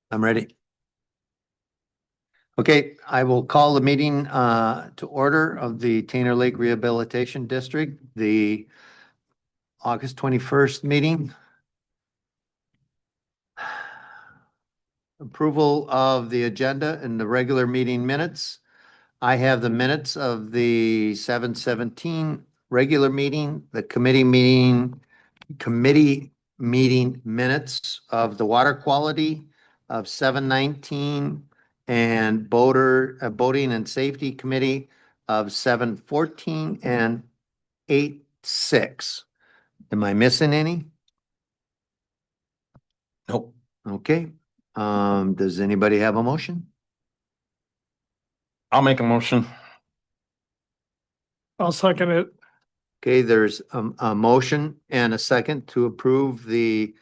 I'm ready. Okay, I will call the meeting to order of the Tainter Lake Rehabilitation District, the August 21st meeting. Approval of the agenda and the regular meeting minutes. I have the minutes of the 7/17 regular meeting, the committee meeting minutes of the water quality of 7/19 and boating and safety committee of 7/14 and 8/6. Am I missing any? Nope. Okay. Does anybody have a motion? I'll make a motion. I'll second it. Okay, there's a motion and a second to approve the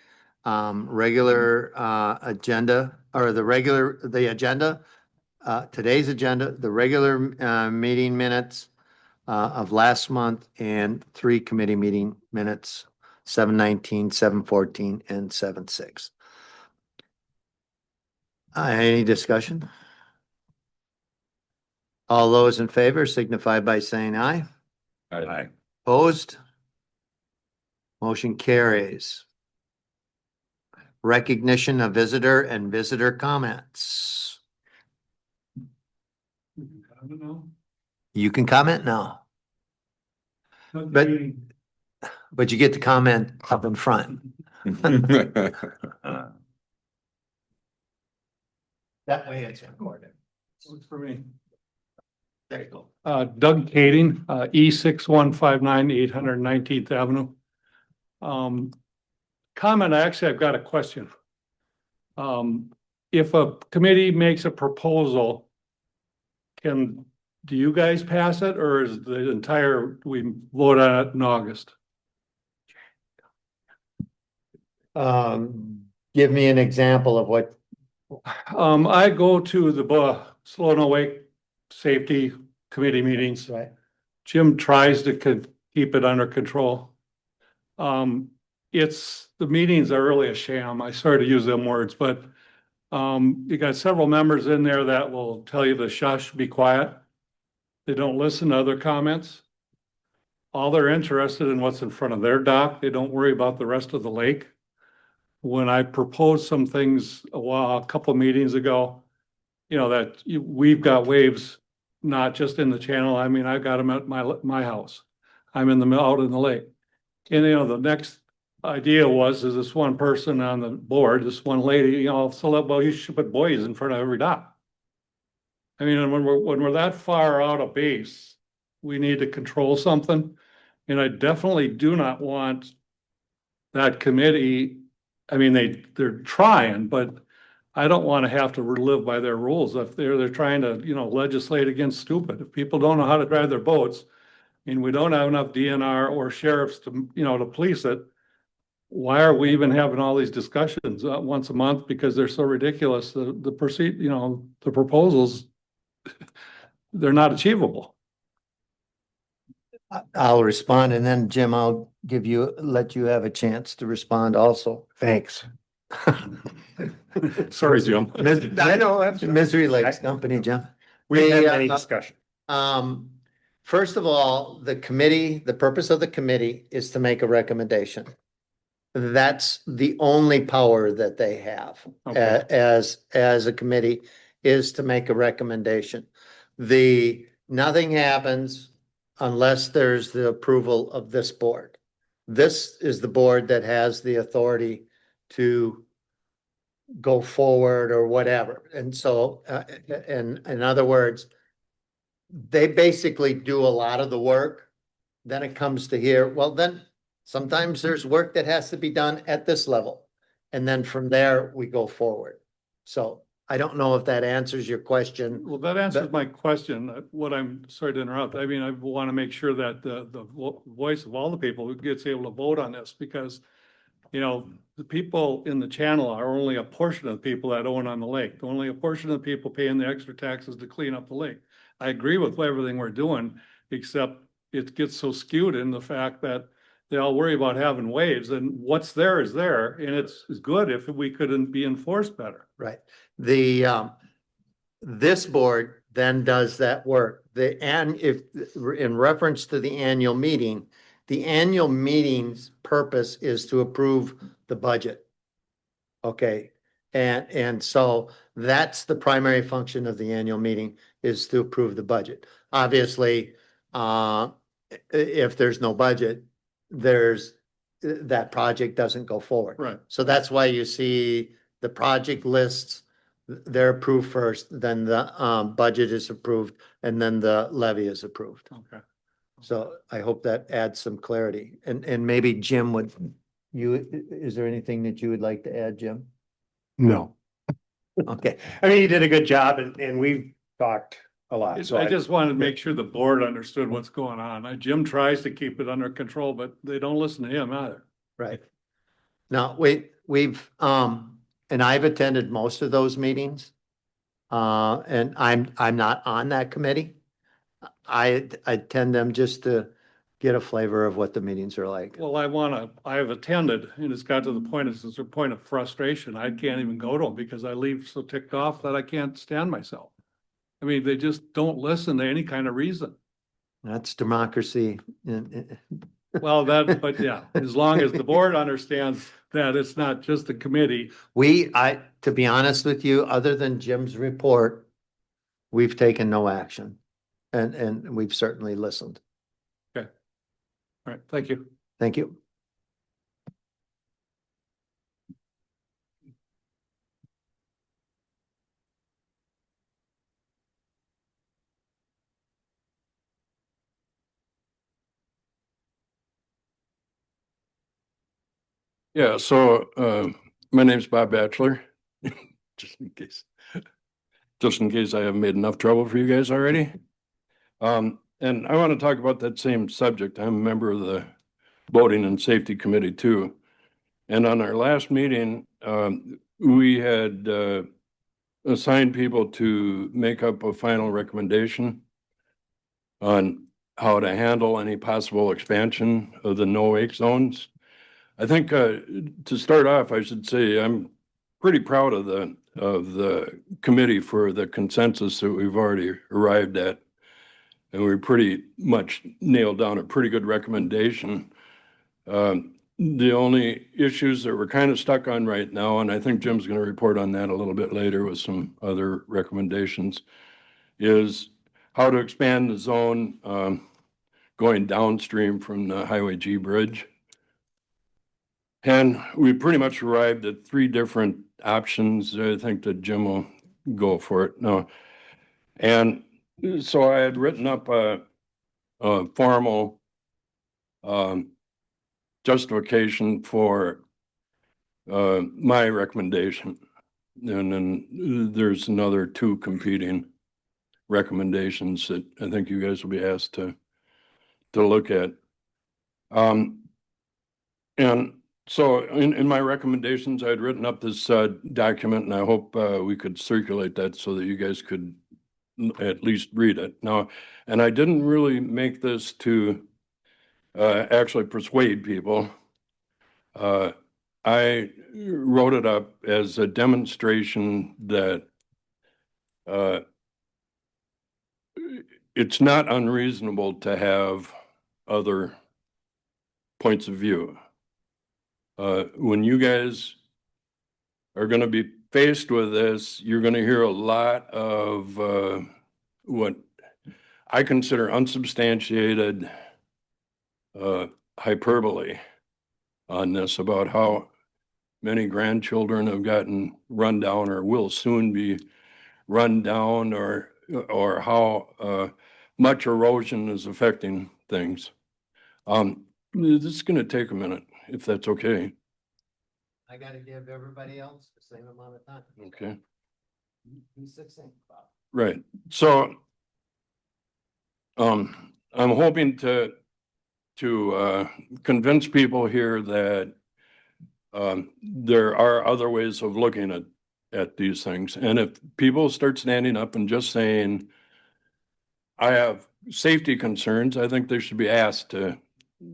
regular agenda or the agenda, today's agenda, the regular meeting minutes of last month and 3 committee meeting minutes, 7/19, 7/14, and 7/6. Any discussion? All those in favor signify by saying aye. Aye. Opposed? Motion carries. Recognition of visitor and visitor comments. You can comment now, but you get to comment up in front. That way it's recorded. Works for me. There you go. Doug Kading, E6159 819th Avenue. Comment, actually, I've got a question. If a committee makes a proposal, do you guys pass it, or is the entire, we vote on it in August? Give me an example of what. I go to the Slow and Awake Safety Committee meetings. Right. Jim tries to keep it under control. The meetings are really a sham. I sorry to use them words, but you got several members in there that will tell you to shush, be quiet. They don't listen to other comments. All they're interested in what's in front of their dock. They don't worry about the rest of the lake. When I proposed some things a couple of meetings ago, that we've got waves, not just in the channel. I mean, I've got them at my house. I'm out in the lake. And the next idea is this one person on the board, this one lady, well, you should put buoys in front of every dock. I mean, when we're that far out of base, we need to control something. And I definitely do not want that committee. I mean, they're trying, but I don't want to have to live by their rules. If they're trying to, legislate against stupid. If people don't know how to drive their boats, and we don't have enough DNR or sheriffs to, to police it, why are we even having all these discussions once a month? Because they're so ridiculous. The proposals, they're not achievable. I'll respond, and then Jim, I'll let you have a chance to respond also. Thanks. Sorry, Jim. I know, that's Misery Lakes Company, Jim. We Hey, had any discussion. First of all, the purpose of the committee is to make a recommendation. That's the only power that they have Okay. as a committee, is to make a recommendation. Nothing happens unless there's the approval of this board. This is the board that has the authority to go forward or whatever. And so, in other words, they basically do a lot of the work. Then it comes to here. Well, then sometimes there's work that has to be done at this level. And then from there, we go forward. So I don't know if that answers your question. Well, that answers my question. What I'm sorry to interrupt. I mean, I want to make sure that the voice of all the people who gets able to vote on this, because, the people in the channel are only a portion of the people that own on the lake. Only a portion of the people paying the extra taxes to clean up the lake. I agree with everything we're doing, except it gets so skewed in the fact that, they all worry about having waves, and what's there is there, and it's good if we couldn't be enforced better. Right. The, this board then does that work. And if, in reference to the annual meeting, the annual meeting's purpose is to approve the budget. Okay, and so that's the primary function of the annual meeting, is to approve the budget. Obviously, if there's no budget, that project doesn't go forward. Right. So that's why you see the project lists, they're approved first, then the budget is approved, and then the levy is approved. Okay. So I hope that adds some clarity. And maybe Jim is there anything that you would like to add, Jim? No, Okay, I mean, you did a good job and we've talked a lot, so I just wanted to make sure the board understood what's going on. Jim tries to keep it under control, but they don't listen to him either. right. Now, we've, and I've attended most of those meetings. And I'm not on that committee. I attend them just to get a flavor of what the meetings are like. Well, I have attended, and it's got to the point, it's a point of frustration. I can't even go to them because I leave so ticked off that I can't stand myself. I mean, they just don't listen to any kind of reason. That's democracy. Well, but yeah, as long as the board understands that it's not just the committee. To be honest with you, other than Jim's report, we've taken no action. And we've certainly listened. Okay. All right, thank you. Thank you. Yeah, so my name's Bob Batchelor. Just in case. Just in case I haven't made enough trouble for you guys already. And I want to talk about that same subject. I'm a member of the Boating and Safety Committee too. And on our last meeting, we had assigned people to make up a final recommendation on how to handle any possible expansion of the no-wake zones. I think to start off, I should say I'm pretty proud of the committee for the consensus that we've already arrived at. And we pretty much nailed down a pretty good recommendation. The only issues that we're kind of stuck on right now, and I think Jim's going to report on that a little bit later with some other recommendations, is how to expand the zone going downstream from the Highway G bridge. And we pretty much arrived at 3 different options. I think that Jim will go for it now. And so I had written up a formal justification for my recommendation. And then there's another 2 competing recommendations that I think you guys will be asked to look at. And so in my recommendations, I had written up this document, and I hope we could circulate that so that you guys could at least read it. Now, and I didn't really make this to actually persuade people. I wrote it up as a demonstration that it's not unreasonable to have other points of view. When you guys are going to be faced with this, you're going to hear a lot of what I consider unsubstantiated hyperbole on this about how many grandchildren have gotten run down or will soon be run down, or how much erosion is affecting things. This is going to take a minute, if that's okay. I gotta give everybody else the same amount of time. Okay. Be succinct, Bob. Right. So I'm hoping to convince people here that there are other ways of looking at these things. And if people start standing up and just saying, I have safety concerns, I think they should be asked to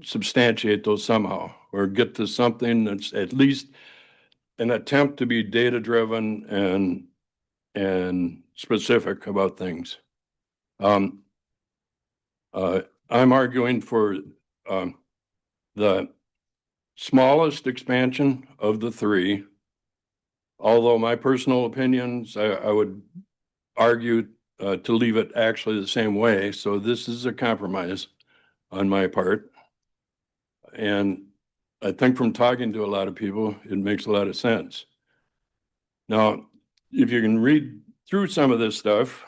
substantiate those somehow, or get to something that's at least an attempt to be data-driven and specific about things. I'm arguing for, the smallest expansion of the three. Although my personal opinions, I would argue, to leave it actually the same way. So this is a compromise on my part. And I think from talking to a lot of people, it makes a lot of sense. Now, if you can read through some of this stuff,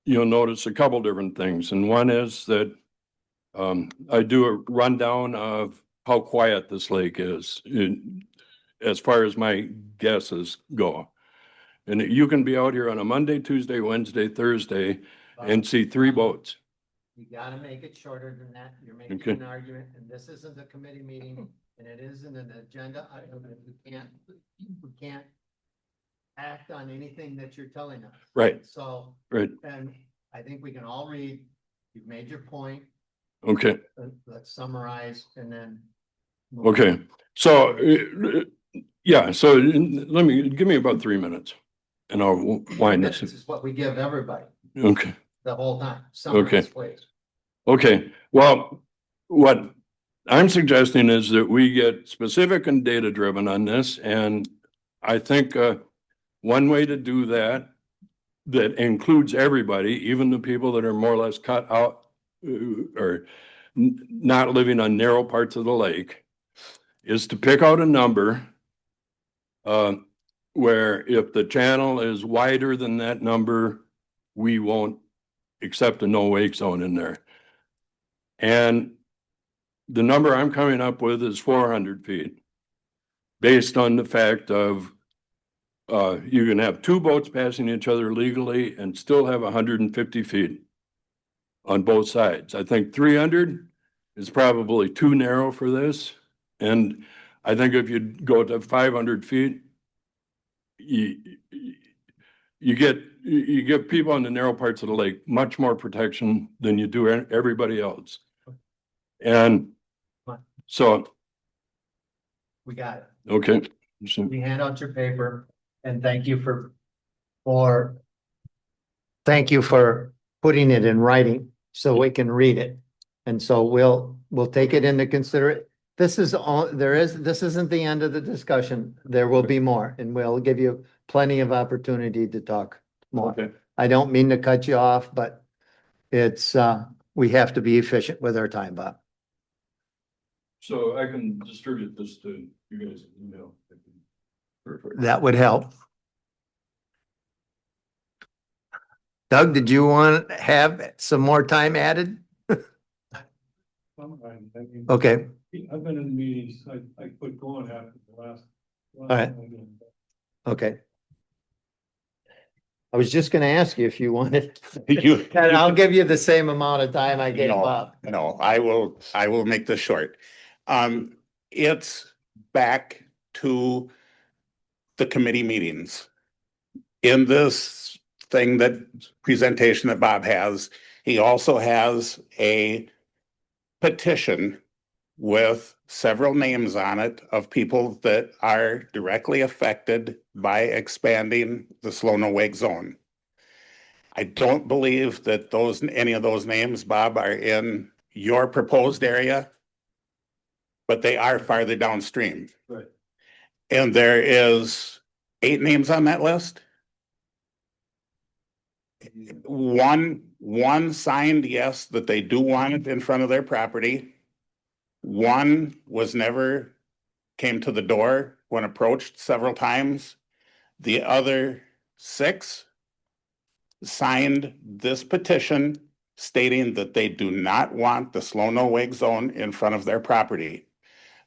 you'll notice a couple different things. And one is that I do a rundown of how quiet this lake is as far as my guesses go. And you can be out here on a Monday, Tuesday, Wednesday, Thursday, and see 3 boats. You gotta make it shorter than that. You're Okay. making an argument, and this isn't a committee meeting, and it isn't an agenda item. We can't act on anything that you're telling us. Right, So, right, and I think we can all read. You've made your point. okay, Let's summarize and then. move okay. on. So, yeah, so give me about 3 minutes and I'll wind This this. is what we give everybody Okay, the whole time. Summarize, please. okay. Well, what I'm suggesting is that we get specific and data-driven on this, and I think, one way to do that, that includes everybody, even the people that are more or less cut out, or not living on narrow parts of the lake, is to pick out a number where if the channel is wider than that number, we won't accept a no wake zone in there. And the number I'm coming up with is 400 feet, based on the fact of you can have 2 boats passing each other legally and still have 150 feet on both sides. I think 300 is probably too narrow for this. And I think if you go to 500 feet, you give people on the narrow parts of the lake much more protection than you do everybody else. And so, We got it. okay. So, We hand out your paper and thank you for thank you for putting it in writing so we can read it. And so we'll take it into consideration. This is all, this isn't the end of the discussion. There will be more and we'll give you plenty of opportunity to talk more. okay. I don't mean to cut you off, but it's, we have to be efficient with our time, Bob. So I can distribute this to you guys in email. Perfect. That would help. Doug, did you want to have some more time added? I'm fine. I mean, Okay, I've been in meetings, I quit going after the last. right. Okay. I was just gonna ask you if you wanted, You, and I'll give you the same amount of time I gave no, Bob. no, I will make this short. It's back to the committee meetings. In this thing presentation that Bob has, he also has a petition with several names on it of people that are directly affected by expanding the slow no wake zone. I don't believe that any of those names, Bob, are in your proposed area, but they are farther downstream. Right. And there is 8 names on that list. One signed yes, that they do want it in front of their property. One was never came to the door when approached several times. The other 6 signed this petition stating that they do not want the slow no wake zone in front of their property.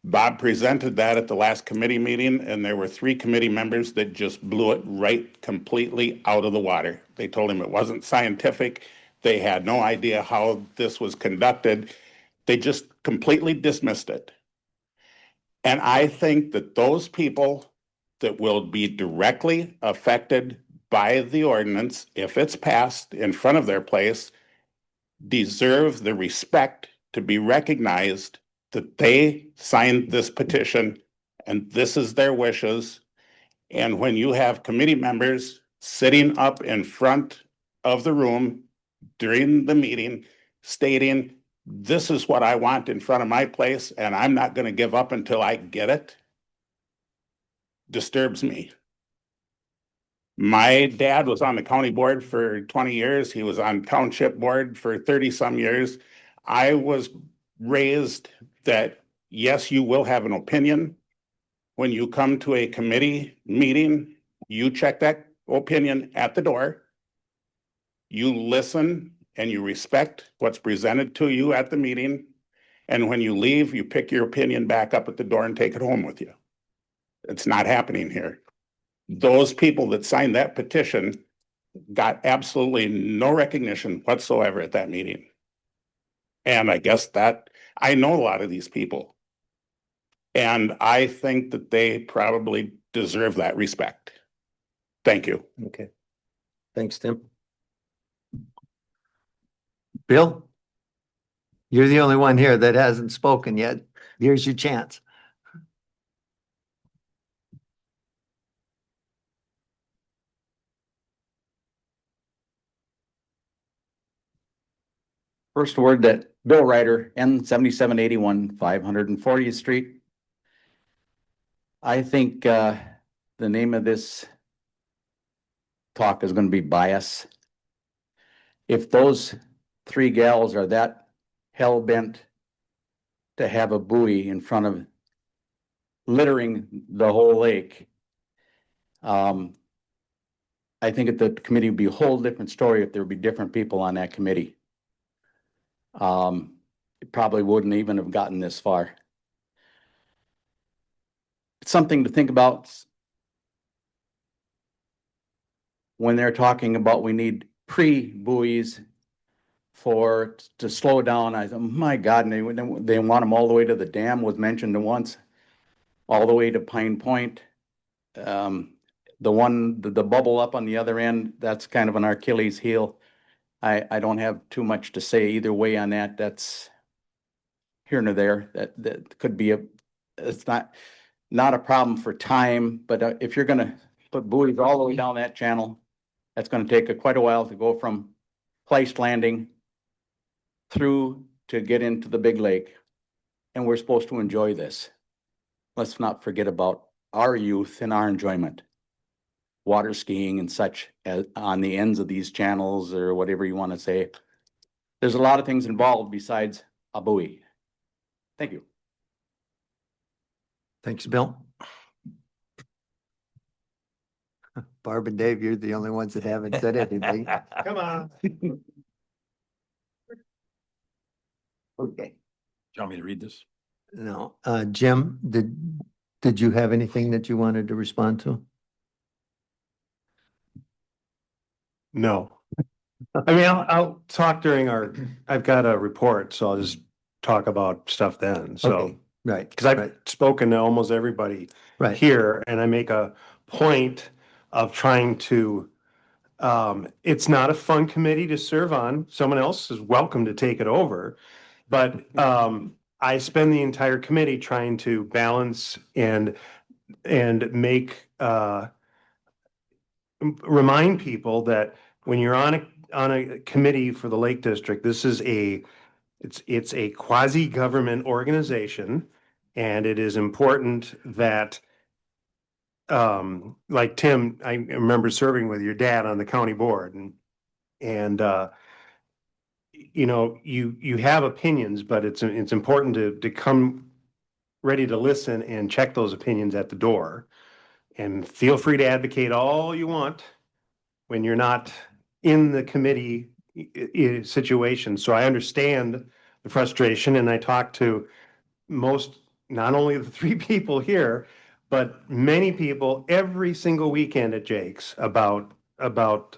Bob presented that at the last committee meeting, and there were 3 committee members that just blew it right completely out of the water. They told him it wasn't scientific. They had no idea how this was conducted. They just completely dismissed it. And I think that those people that will be directly affected by the ordinance, if it's passed in front of their place, deserve the respect to be recognized that they signed this petition and this is their wishes. And when you have committee members sitting up in front of the room during the meeting stating, this is what I want in front of my place and I'm not going to give up until I get it, disturbs me. My dad was on the county board for 20 years. He was on township board for 30 some years. I was raised that, yes, you will have an opinion. When you come to a committee meeting, you check that opinion at the door. You listen and you respect what's presented to you at the meeting. And when you leave, you pick your opinion back up at the door and take it home with you. It's not happening here. Those people that signed that petition got absolutely no recognition whatsoever at that meeting. And I guess that I know a lot of these people. And I think that they probably deserve that respect. Thank you. Okay. Thanks, Tim. Bill? You're the only one here that hasn't spoken yet. Here's your chance. First word that Bill Ryder, N 7781 540th Street. I think the name of this talk is going to be bias. If those three gals are that hell bent to have a buoy in front of littering the whole lake, I think that the committee would be a whole different story if there would be different people on that committee. It probably wouldn't even have gotten this far. It's something to think about when they're talking about we need pre-buoys to slow down. I thought, my God, and they want them all the way to the dam, was mentioned once, all the way to Pine Point. The bubble up on the other end, that's kind of an Achilles heel. I don't have too much to say either way on that. That's here nor there. That could be it's not a problem for time, but if you're gonna put buoys all the way down that channel, that's gonna take quite a while to go from Place Landing through to get into the big lake. And we're supposed to enjoy this. Let's not forget about our youth and our enjoyment. Water skiing and such on the ends of these channels or whatever you want to say. There's a lot of things involved besides a buoy. Thank you. Thanks, Bill. Barb and Dave, you're the only ones that haven't said anything. Come on. Okay. Do you want me to read this? No, Jim, did you have anything that you wanted to respond to? No. I mean, I'll talk during I've got a report, so I'll just talk about stuff then. So, Okay, right, because I've right. spoken to almost everybody Right. here and I make a point of trying to, it's not a fun committee to serve on. Someone else is welcome to take it over. But, I spend the entire committee trying to balance and make, remind people that when you're on a committee for the Lake District, this is it's a quasi-government organization, and it is important that, like Tim, I remember serving with your dad on the county board, and you know, you have opinions, but it's important to come ready to listen and check those opinions at the door. And feel free to advocate all you want when you're not in the committee situation. So I understand the frustration, and I talked to not only the three people here, but many people every single weekend at Jake's about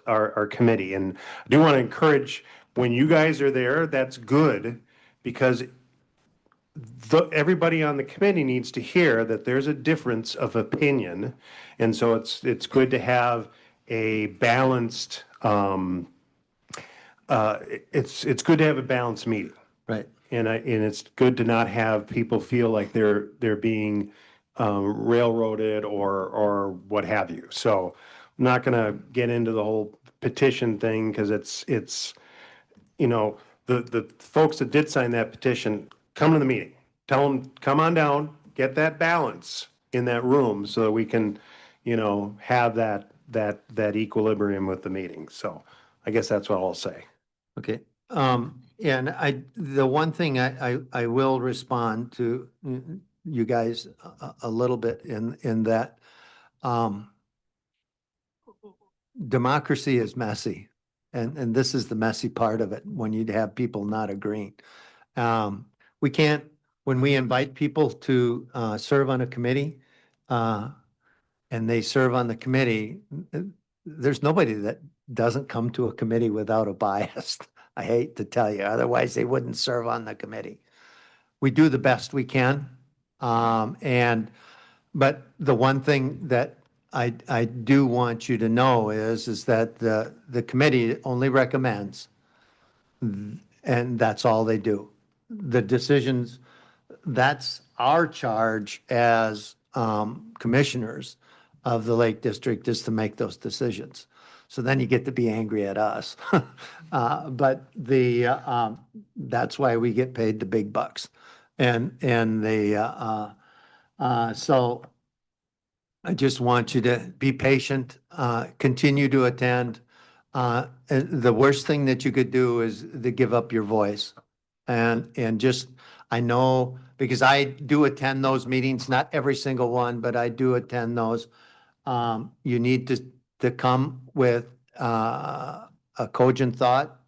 our committee. And I do want to encourage, when you guys are there, that's good, because everybody on the committee needs to hear that there's a difference of opinion. And so it's good to have a balanced it's good to have a balanced meeting. Right. And it's good to not have people feel like they're being railroaded or what have you. So I'm not gonna get into the whole petition thing because it's, you know, the folks that did sign that petition, come to the meeting. Tell them, come on down, get that balance in that room so that we can, you know, have that equilibrium with the meeting. So I guess that's what I'll say. Okay, and the one thing I will respond to you guys a little bit in that, democracy is messy. And this is the messy part of it, when you'd have people not agreeing. We can't, when we invite people to, serve on a committee, and they serve on the committee, there's nobody that doesn't come to a committee without a bias. I hate to tell you, otherwise they wouldn't serve on the committee. We do the best we can. But the one thing that I do want you to know is that the committee only recommends, and that's all they do. The decisions, that's our charge as commissioners of the Lake District, is to make those decisions. So then you get to be angry at us. But that's why we get paid the big bucks. So I just want you to be patient, continue to attend. And the worst thing that you could do is to give up your voice. And just, I know, because I do attend those meetings, not every single one, but I do attend those. You need to come with a cogent thought,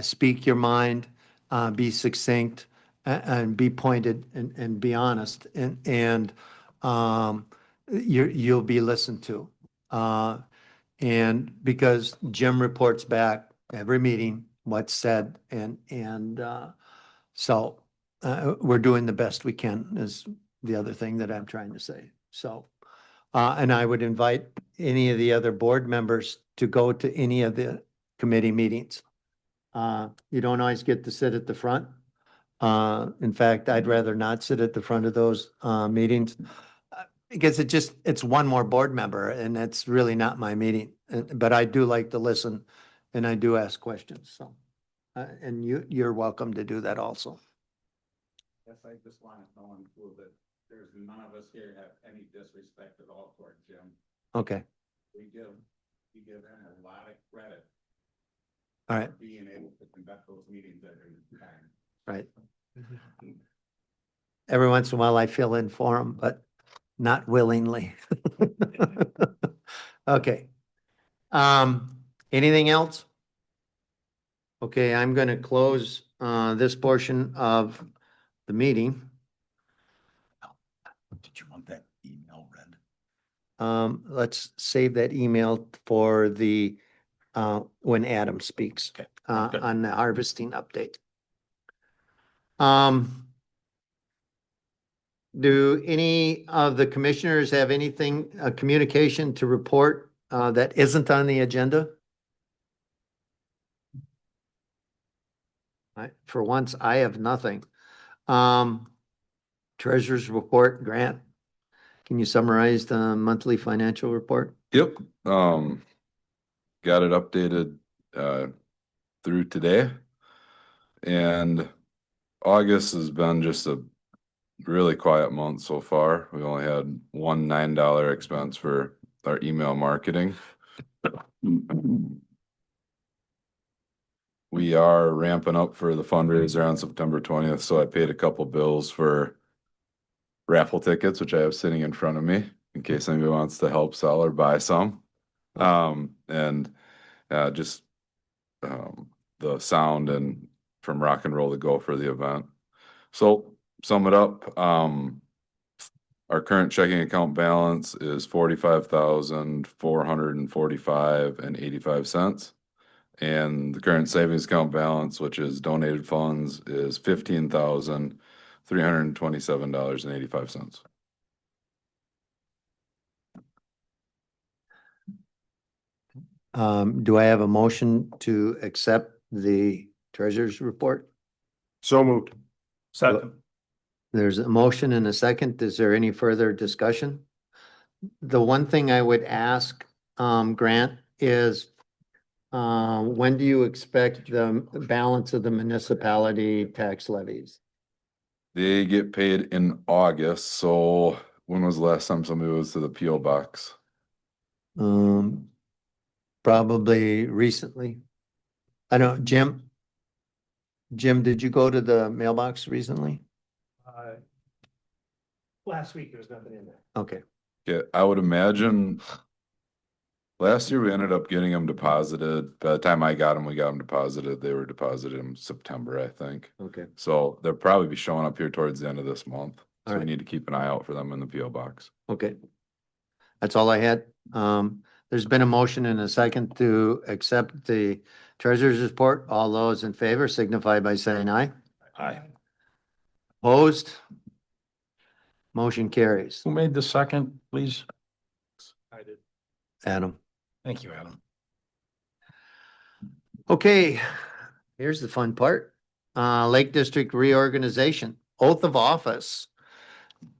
speak your mind, be succinct, and be pointed and be honest. You'll be listened to. And because Jim reports back every meeting what's said, so we're doing the best we can is the other thing that I'm trying to say. So, and I would invite any of the other board members to go to any of the committee meetings. You don't always get to sit at the front. In fact, I'd rather not sit at the front of those meetings. Because it's one more board member and it's really not my meeting. But I do like to listen and I do ask questions, so. And you're welcome to do that also. Yes, I just want to know and prove that there's none of us here have any disrespect at all toward Jim. Okay, We give him a lot of credit all right, for being able to conduct those meetings every time. right. Every once in a while I fill in for them, but not willingly. Okay. Anything else? Okay, I'm gonna close this portion of the meeting. Did you want that email read? Let's save that email for the when Adam speaks Okay, sounds good. on the harvesting update. Do any of the commissioners have anything, communication to report that isn't on the agenda? For once, I have nothing. Treasurer's report, Grant. Can you summarize the monthly financial report? Yep, got it updated, through today. And August has been just a really quiet month so far. We only had one $9 expense for our email marketing. We are ramping up for the fundraiser on September 20th, so I paid a couple bills for raffle tickets, which I have sitting in front of me, in case anybody wants to help sell or buy some. And just the sound and from Rock and Roll to Go for the event. So sum it up, our current checking account balance is 45,445.85. And the current savings account balance, which is donated funds, is $15,327.85. Do I have a motion to accept the treasurer's report? So moved. Second. There's a motion and a second. Is there any further discussion? The one thing I would ask, Grant, is when do you expect the balance of the municipality tax levies? They get paid in August, so when was the last time somebody was to the PO box? Probably recently. I don't, Jim? Jim, did you go to the mailbox recently? Last week, there was nothing in there. Okay, Yeah, I would imagine. Last year, we ended up getting them deposited. By the time I got them, we got them deposited. They were deposited in September, I think. okay. So they'll probably be showing up here towards the end of this month. So we Alright. need to keep an eye out for them in the PO box. Okay. That's all I had. There's been a motion and a second to accept the treasurer's report. All those in favor signify by saying aye. Aye. Opposed? Motion carries. Who made the second, please? I did. Adam. Thank you, Adam. Okay, here's the fun part. Lake District reorganization, oath of office.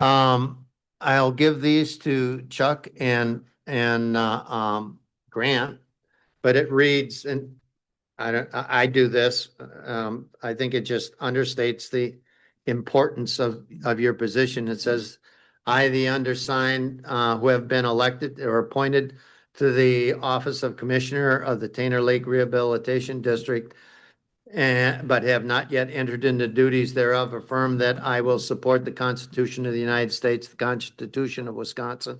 I'll give these to Chuck and Grant, but it reads, and I do this, I think it just understates the importance of your position. It says, I, the undersigned, who have been elected or appointed to the office of Commissioner of the Tainter Lake Rehabilitation District, and, but have not yet entered into duties thereof, affirm that I will support the Constitution of the United States, the Constitution of Wisconsin,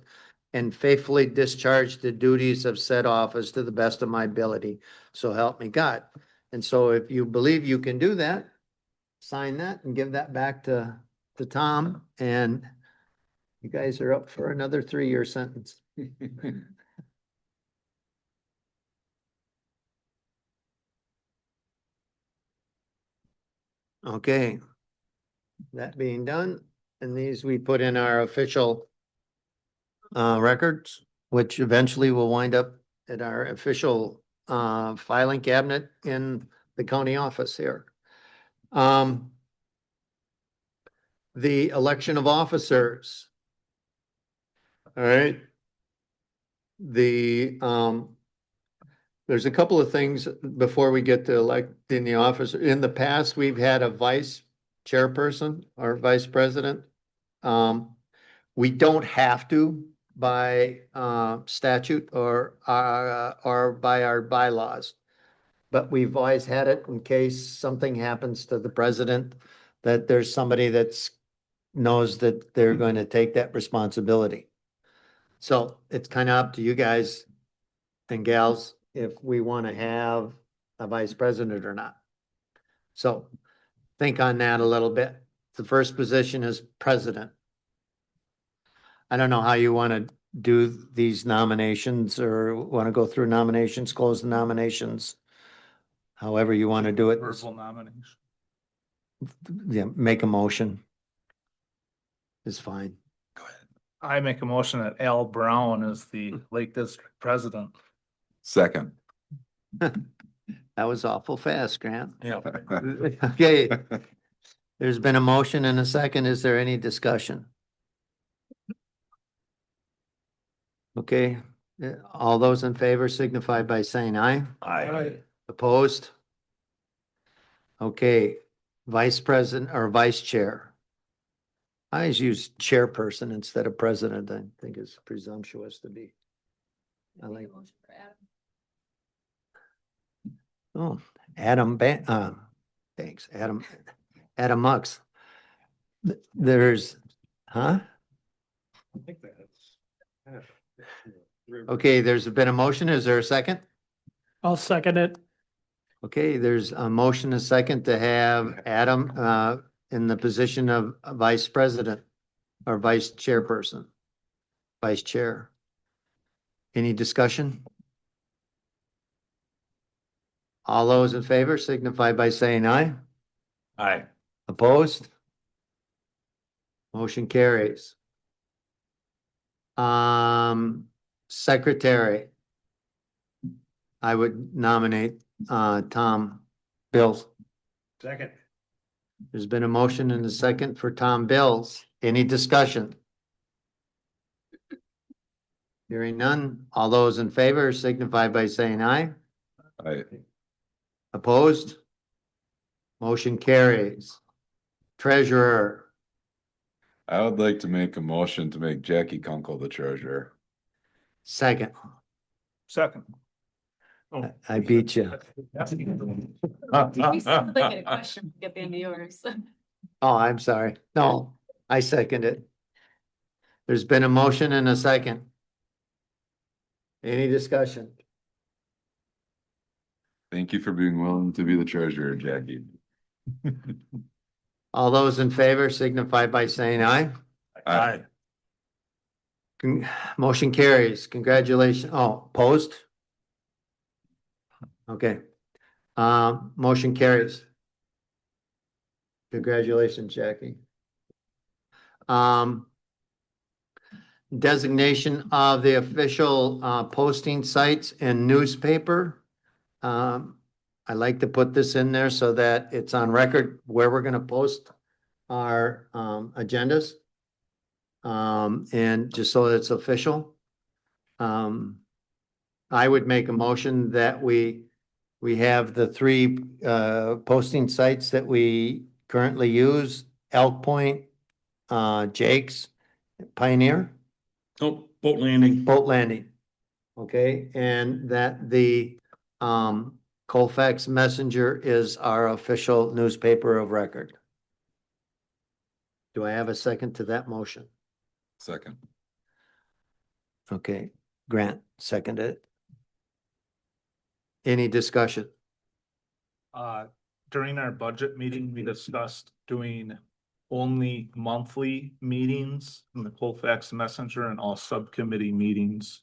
and faithfully discharge the duties of said office to the best of my ability. So help me God. And so if you believe you can do that, sign that and give that back to Tom, and you guys are up for another 3-year sentence. Okay. That being done, and these we put in our official records, which eventually will wind up at our official filing cabinet in the county office here. The election of officers. All right. There's a couple of things before we get to electing the office. In the past, we've had a vice chairperson or vice president. We don't have to by statute or by our bylaws. But we've always had it in case something happens to the president, that there's somebody that's knows that they're going to take that responsibility. So it's kind of up to you guys and gals if we want to have a vice president or not. So think on that a little bit. The first position is president. I don't know how you want to do these nominations or want to go through nominations, close the nominations. However you want to do it. Verbal nomination. Yeah, make a motion. Is fine. I make a motion that Al Brown is the Lake District President. Second. That was awful fast, Grant. Yeah. Okay, there's been a motion and a second. Is there any discussion? Okay, all those in favor signify by saying aye. Aye. Opposed? Okay, vice president or vice chair. I always use chairperson instead of president. I think it's presumptuous to be. I like. Oh, thanks, Adam Mux. There's, huh? I think that's. Okay, there's been a motion. Is there a second? I'll second it. Okay, there's a motion, a second to have Adam in the position of vice president or vice chairperson, vice chair. Any discussion? All those in favor signify by saying aye. Aye. Opposed? Motion carries. Secretary. I would nominate Tom Bills. Second. There's been a motion and a second for Tom Bills. Any discussion? Hearing none. All those in favor signify by saying aye. I, Opposed? Motion carries. Treasurer, I would like to make a motion to make Jackie Kunkel the treasurer. second. Second. I beat you. We still get a question at the end of yours. Oh, I'm sorry. No, I second it. There's been a motion and a second. Any discussion? Thank you for being willing to be the treasurer, Jackie. All those in favor signify by saying aye. Aye. Motion carries. Congratulations. Oh, opposed? Okay. Motion carries. Congratulations, Jackie. Designation of the official posting sites and newspaper. I like to put this in there so that it's on record where we're gonna post our agendas. And just so it's official. I would make a motion that we have the three posting sites that we currently use, Elk Point, Jake's, Pioneer, Oh, boat landing. Boat Landing. Okay, and that the Colfax Messenger is our official newspaper of record. Do I have a second to that motion? Second. Okay, Grant seconded it. Any discussion? During our budget meeting, we discussed doing only monthly meetings in the Colfax Messenger and all subcommittee meetings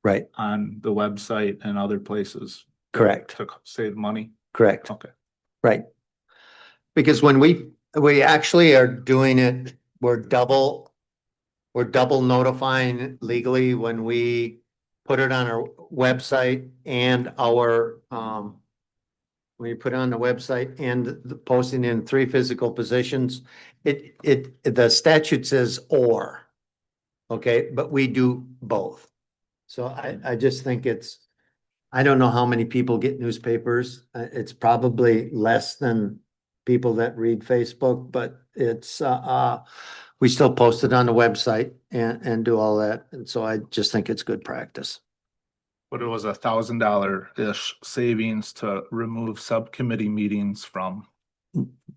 Right, on the website and other places correct, to save money. correct, Okay. right. Because when we actually are doing it, we're double notifying legally when we put it on our website and our, when you put it on the website and the posting in 3 physical positions, the statute says or. Okay, but we do both. So I just think I don't know how many people get newspapers. It's probably less than people that read Facebook, but it's, we still post it on the website and do all that. And so I just think it's good practice. But it was $1,000-ish savings to remove subcommittee meetings from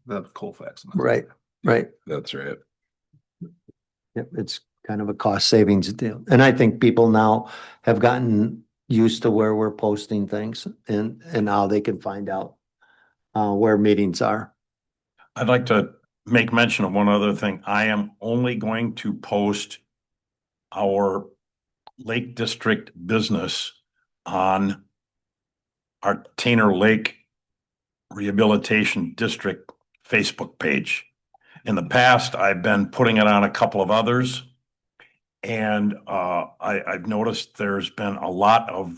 the Colfax. Messenger. Right, right. That's right. Yep, it's kind of a cost savings deal. And I think people now have gotten used to where we're posting things and now they can find out where meetings are. I'd like to make mention of one other thing. I am only going to post our Lake District business on our Tainter Lake Rehabilitation District Facebook page. In the past, I've been putting it on a couple of others. And I've noticed there's been a lot of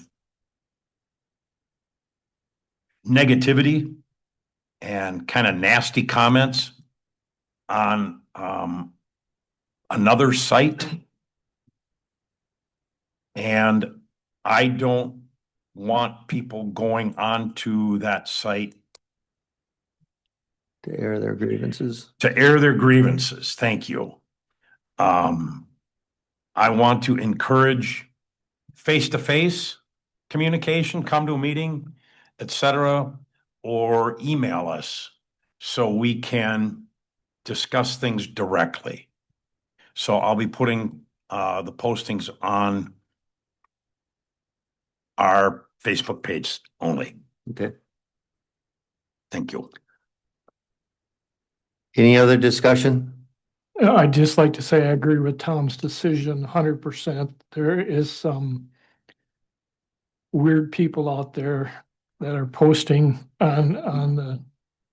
negativity and kind of nasty comments on another site. And I don't want people going onto that site To air their grievances. to air their grievances. Thank you. I want to encourage face-to-face communication, come to a meeting, etc., or email us so we can discuss things directly. So I'll be putting the postings on our Facebook page only. Okay. Thank you. Any other discussion? I'd just like to say I agree with Tom's decision 100%. There is some weird people out there that are posting on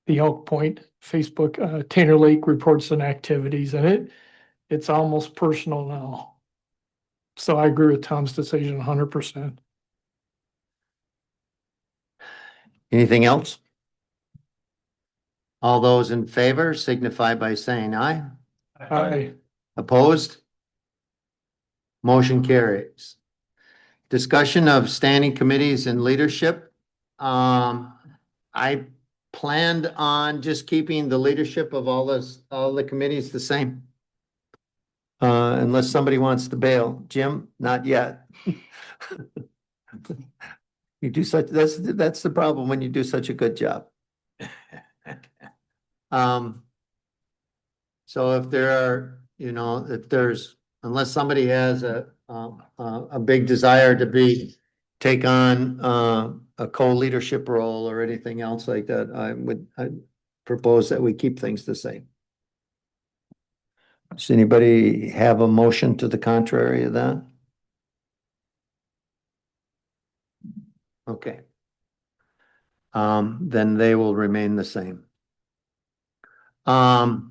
the Elk Point Facebook, Tainter Lake reports and activities, and it's almost personal now. So I agree with Tom's decision 100%. Anything else? All those in favor signify by saying aye. Aye. Opposed? Motion carries. Discussion of standing committees and leadership. I planned on just keeping the leadership of all the committees the same. Unless somebody wants to bail. Jim, not yet. You do that's the problem when you do such a good job. So if there are, unless somebody has a big desire to take on a co-leadership role or anything else like that, I propose that we keep things the same. Does anybody have a motion to the contrary of that? Okay. Then they will remain the same. Standing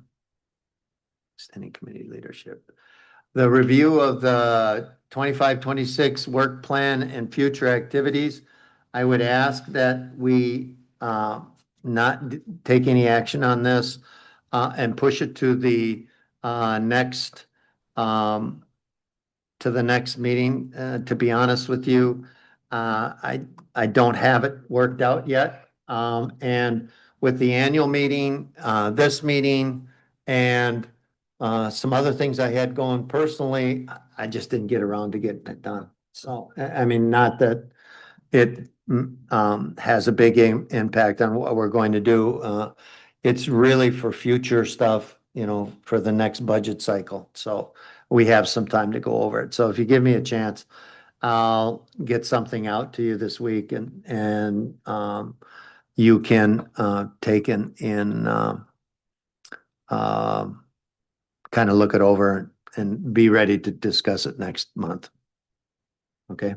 committee leadership. The review of the 25-26 work plan and future activities. I would ask that we not take any action on this and push it to the next meeting. To be honest with you, I don't have it worked out yet. And with the annual meeting, this meeting, and some other things I had going personally, I just didn't get around to getting it done. So, I mean, not that it has a big impact on what we're going to do. It's really for future stuff, for the next budget cycle. So we have some time to go over it. So if you give me a chance, I'll get something out to you this week and you can take in kind of look it over and be ready to discuss it next month. Okay?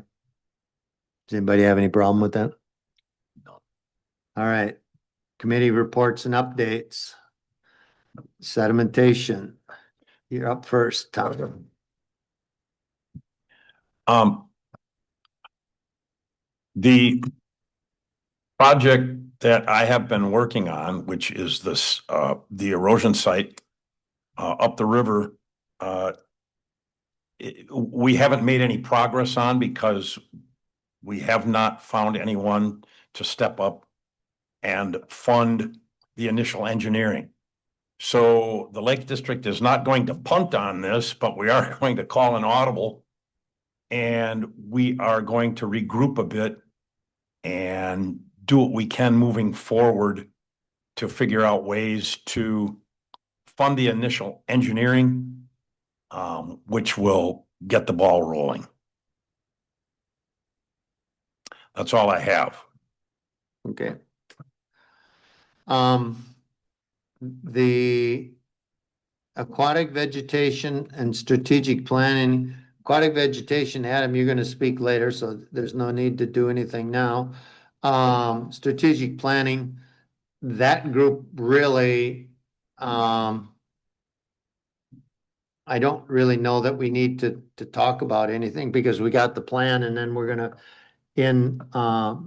Does anybody have any problem with that? No. All right. Committee reports and updates. Sedimentation. You're up first, Tom. The project that I have been working on, which is this, the erosion site, up the river, we haven't made any progress on because we have not found anyone to step up and fund the initial engineering. So the Lake District is not going to punt on this, but we are going to call an audible. And we are going to regroup a bit and do what we can moving forward to figure out ways to fund the initial engineering, which will get the ball rolling. That's all I have. Okay. The aquatic vegetation and strategic planning. Aquatic vegetation, Adam, you're gonna speak later, so there's no need to do anything now. Strategic planning, that group really, I don't really know that we need to talk about anything because we got the plan and then we're gonna, in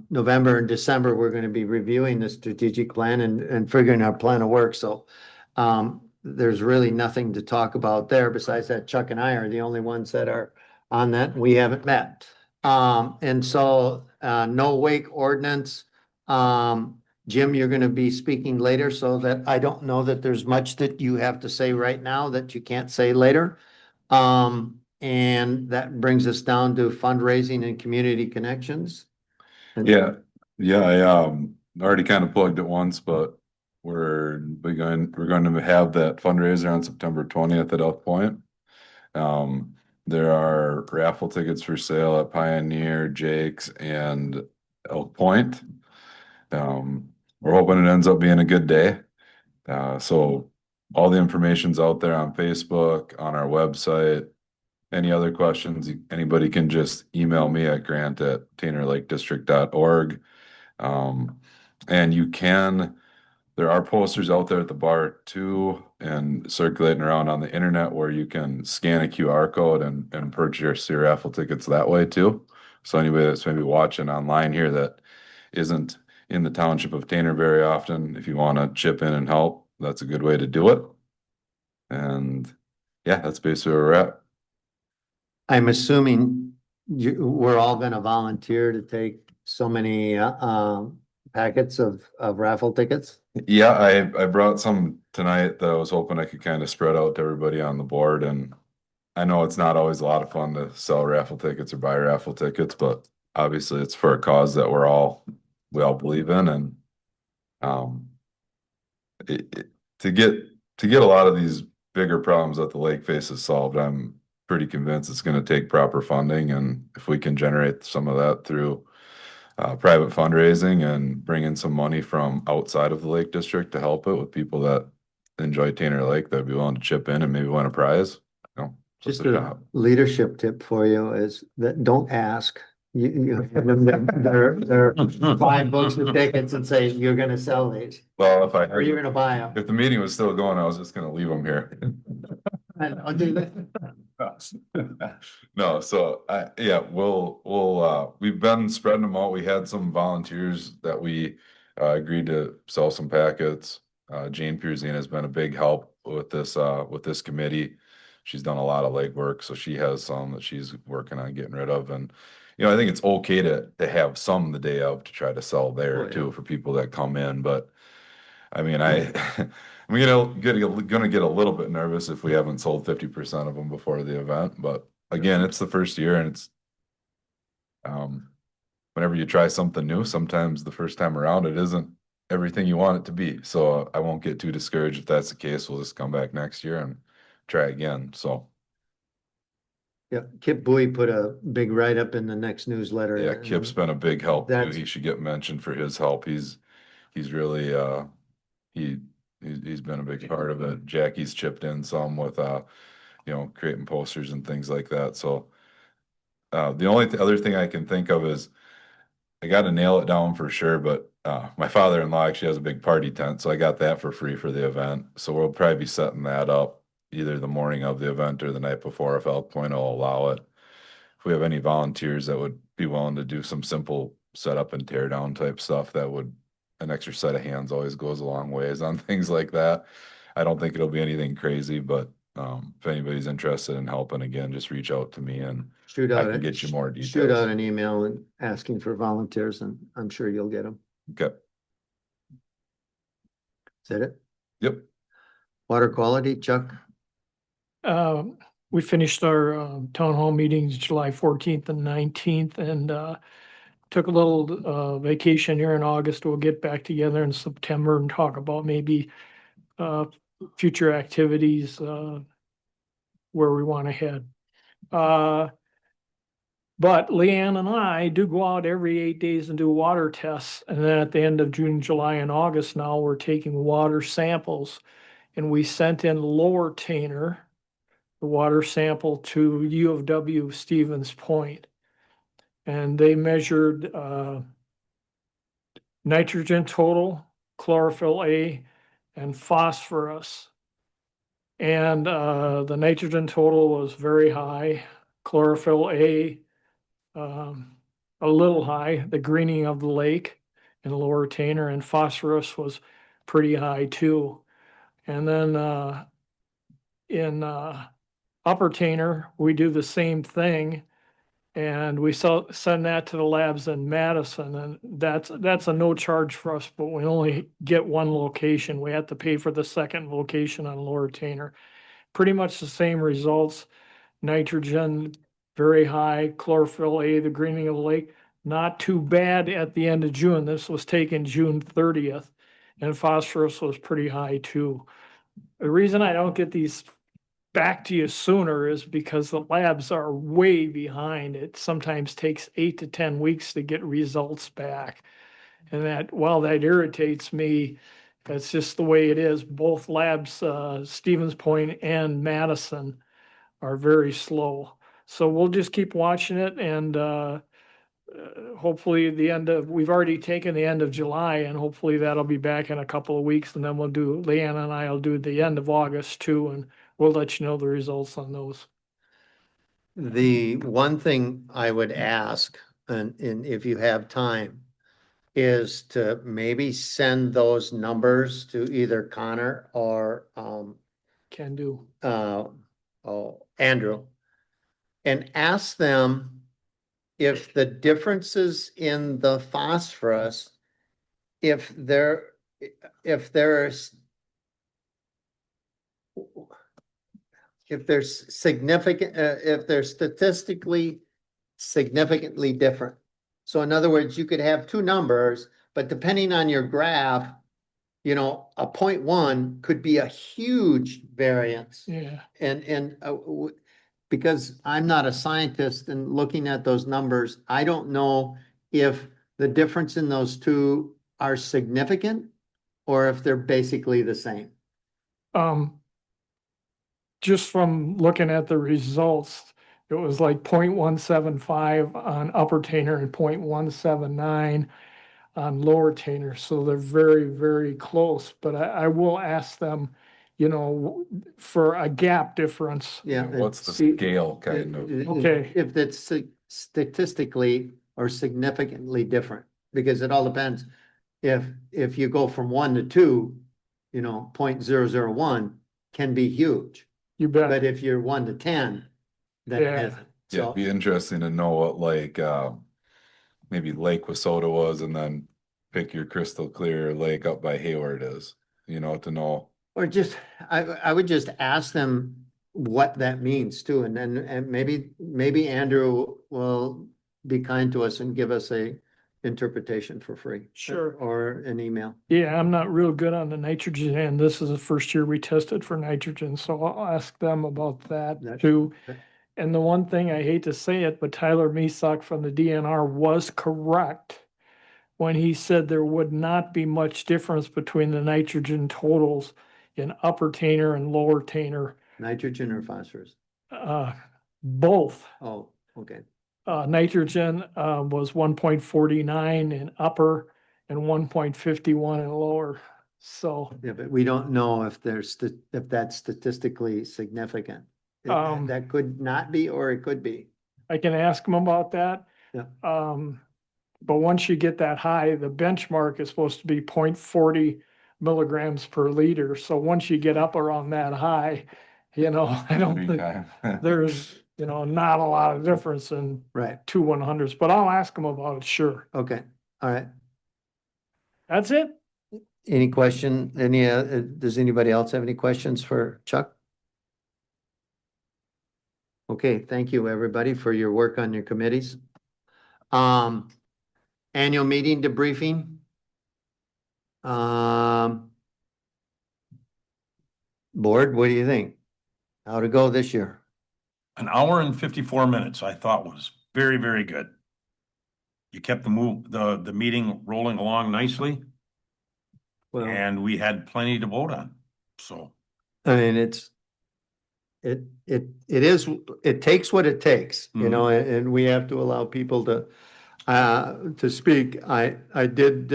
November and December, we're gonna be reviewing the strategic plan and figuring our plan of work. So there's really nothing to talk about there. Besides that, Chuck and I are the only ones that are on that. We haven't met. And so no wake ordinance. Jim, you're gonna be speaking later, so that I don't know that there's much that you have to say right now that you can't say later. And that brings us down to fundraising and community connections. Yeah, I already kind of plugged it once, but we're going to have that fundraiser on September 20th at Elk Point. There are raffle tickets for sale at Pioneer, Jake's, and Elk Point. We're hoping it ends up being a good day. So all the information's out there on Facebook, on our website. Any other questions, anybody can just email me at grant@tainterlakedistrict.org. And there are posters out there at the bar too, and circulating around on the internet where you can scan a QR code and purchase your raffle tickets that way too. So anybody that's maybe watching online here that isn't in the township of Tainter very often. If you want to chip in and help, that's a good way to do it. And yeah, that's basically where we're at. I'm assuming we're all gonna volunteer to take so many, packets of raffle tickets? Yeah, I brought some tonight that I was hoping I could kind of spread out to everybody on the board, and I know it's not always a lot of fun to sell raffle tickets or buy raffle tickets, but obviously it's for a cause that we all believe in, and um to get a lot of these bigger problems that the lake faces solved, I'm pretty convinced it's going to take proper funding, and if we can generate some of that through private fundraising and bring in some money from outside of the Lake District to help it with people that enjoy Tainter Lake that'd be willing to chip in and maybe win a prize. You know, Just a a shot. leadership tip for you is that don't ask. You give them their five books of tickets and say, you're gonna sell these, Well, or you're gonna buy them. if the meeting was still going, I was just gonna leave them here. And I'll do that. No, so yeah, we've been spreading them out. We had some volunteers that we agreed to sell some packets. Jane Pierzine has been a big help with this committee. She's done a lot of legwork, so she has some that she's working on getting rid of. And I think it's okay to have some the day of to try to sell there Oh, yeah. too for people that come in. But I mean, I'm gonna get a little bit nervous if we haven't sold 50% of them before the event. But again, it's the first year, and it's whenever you try something new, sometimes the first time around it isn't everything you want it to be. So I won't get too discouraged if that's the case. We'll just come back next year and try again. So Yeah, Kip Bowie put a big write-up in the next newsletter. yeah, Kip's been a big help too. That's- He should get mentioned for his help. He's really he's been a big part of it. Jackie's chipped in some with creating posters and things like that. So the only other thing I can think of is I got to nail it down for sure, but my father-in-law actually has a big party tent, so I got that for free for the event. So we'll probably be setting that up either the morning of the event or the night before if Elk Point will allow it. If we have any volunteers that would be willing to do some simple setup and tear down type stuff, an extra set of hands always goes a long ways on things like that. I don't think it'll be anything crazy, but if anybody's interested in helping, again, just reach out to me and Shoot I out, can get you more details. shoot out an email and asking for volunteers, and I'm sure you'll get them. Okay. Is that it? Yep. Water quality, Chuck? We finished our town hall meetings July 14th and 19th, and took a little vacation here in August. We'll get back together in September and talk about maybe future activities where we want to head. But Leanne and I do go out every 8 days and do water tests. And then at the end of June, July, and August now, we're taking water samples. And we sent in Lower Tainter, the water sample to U of W Stevens Point. And they measured nitrogen total, chlorophyll A, and phosphorus. And the nitrogen total was very high, chlorophyll A a little high, the greening of the lake in Lower Tainter, and phosphorus was pretty high too. And then in Upper Tainter, we do the same thing, and we send that to the labs in Madison, and that's a no charge for us, but we only get one location. We have to pay for the second location on Lower Tainter. Pretty much the same results. Nitrogen, very high, chlorophyll A, the greening of the lake, not too bad at the end of June. This was taken June 30th, and phosphorus was pretty high too. The reason I don't get these back to you sooner is because the labs are way behind. It sometimes takes 8 to 10 weeks to get results back. And that, while that irritates me, that's just the way it is. Both labs, Stevens Point and Madison, are very slow. So we'll just keep watching it, and hopefully we've already taken the end of July, and hopefully that'll be back in a couple of weeks, and then Leanne and I will do the end of August too, and we'll let you know the results on those. The one thing I would ask, and if you have time, is to maybe send those numbers to either Connor or, Can do. Andrew. And ask them if the differences in the phosphorus, if there's significant, if they're statistically significantly different. So in other words, you could have two numbers, but depending on your graph, you know, a 0.1 could be a huge variance. Yeah. And because I'm not a scientist and looking at those numbers, I don't know if the difference in those two are significant or if they're basically the same. Just from looking at the results, it was like 0.175 on upper Tainter and 0.179 on lower Tainter. So they're very, very close, but I will ask them, you know, for a gap difference. Yeah. What's the see, scale kind of? Okay. If it's statistically or significantly different, because it all depends. If you go from 1 to 2, you know, 0.001 can be huge. You bet. But if you're 1 to 10, that Yeah. isn't. Yeah, it'd So, be interesting to know what like, maybe Lake Wissota was and then pick your crystal clear lake up by Hayward is, you know, to know. or just, I would just ask them what that means too. And then, and maybe Andrew will be kind to us and give us a interpretation for free. Sure. Or an email. Yeah, I'm not real good on the nitrogen, and this is the first year we tested for nitrogen, so I'll ask them about that That- too. And the one thing, I hate to say it, but Tyler Mesock from the DNR was correct when he said there would not be much difference between the nitrogen totals in upper Tainter and lower Tainter. Nitrogen or phosphorus? Both. Oh, okay. Nitrogen was 1.49 in upper and 1.51 in lower. So Yeah, but we don't know if if that's statistically significant. That could not be, or it could be. I can ask them about that. Yeah. But once you get that high, the benchmark is supposed to be 0.40 milligrams per liter. So once you get up around that high, you know, I don't Big think time. there's, you know, not a lot of difference in Right, two 100s, but I'll ask them about it, sure. okay, all right. That's it. Any question, does anybody else have any questions for Chuck? Okay, thank you, everybody, for your work on your committees. Annual meeting debriefing. Board, what do you think? How to go this year? An hour and 54 minutes, I thought was very, very good. You kept the meeting rolling along nicely, Well, and we had plenty to vote on, so. I mean, it takes what it takes, you know, and we have to allow people to speak. I did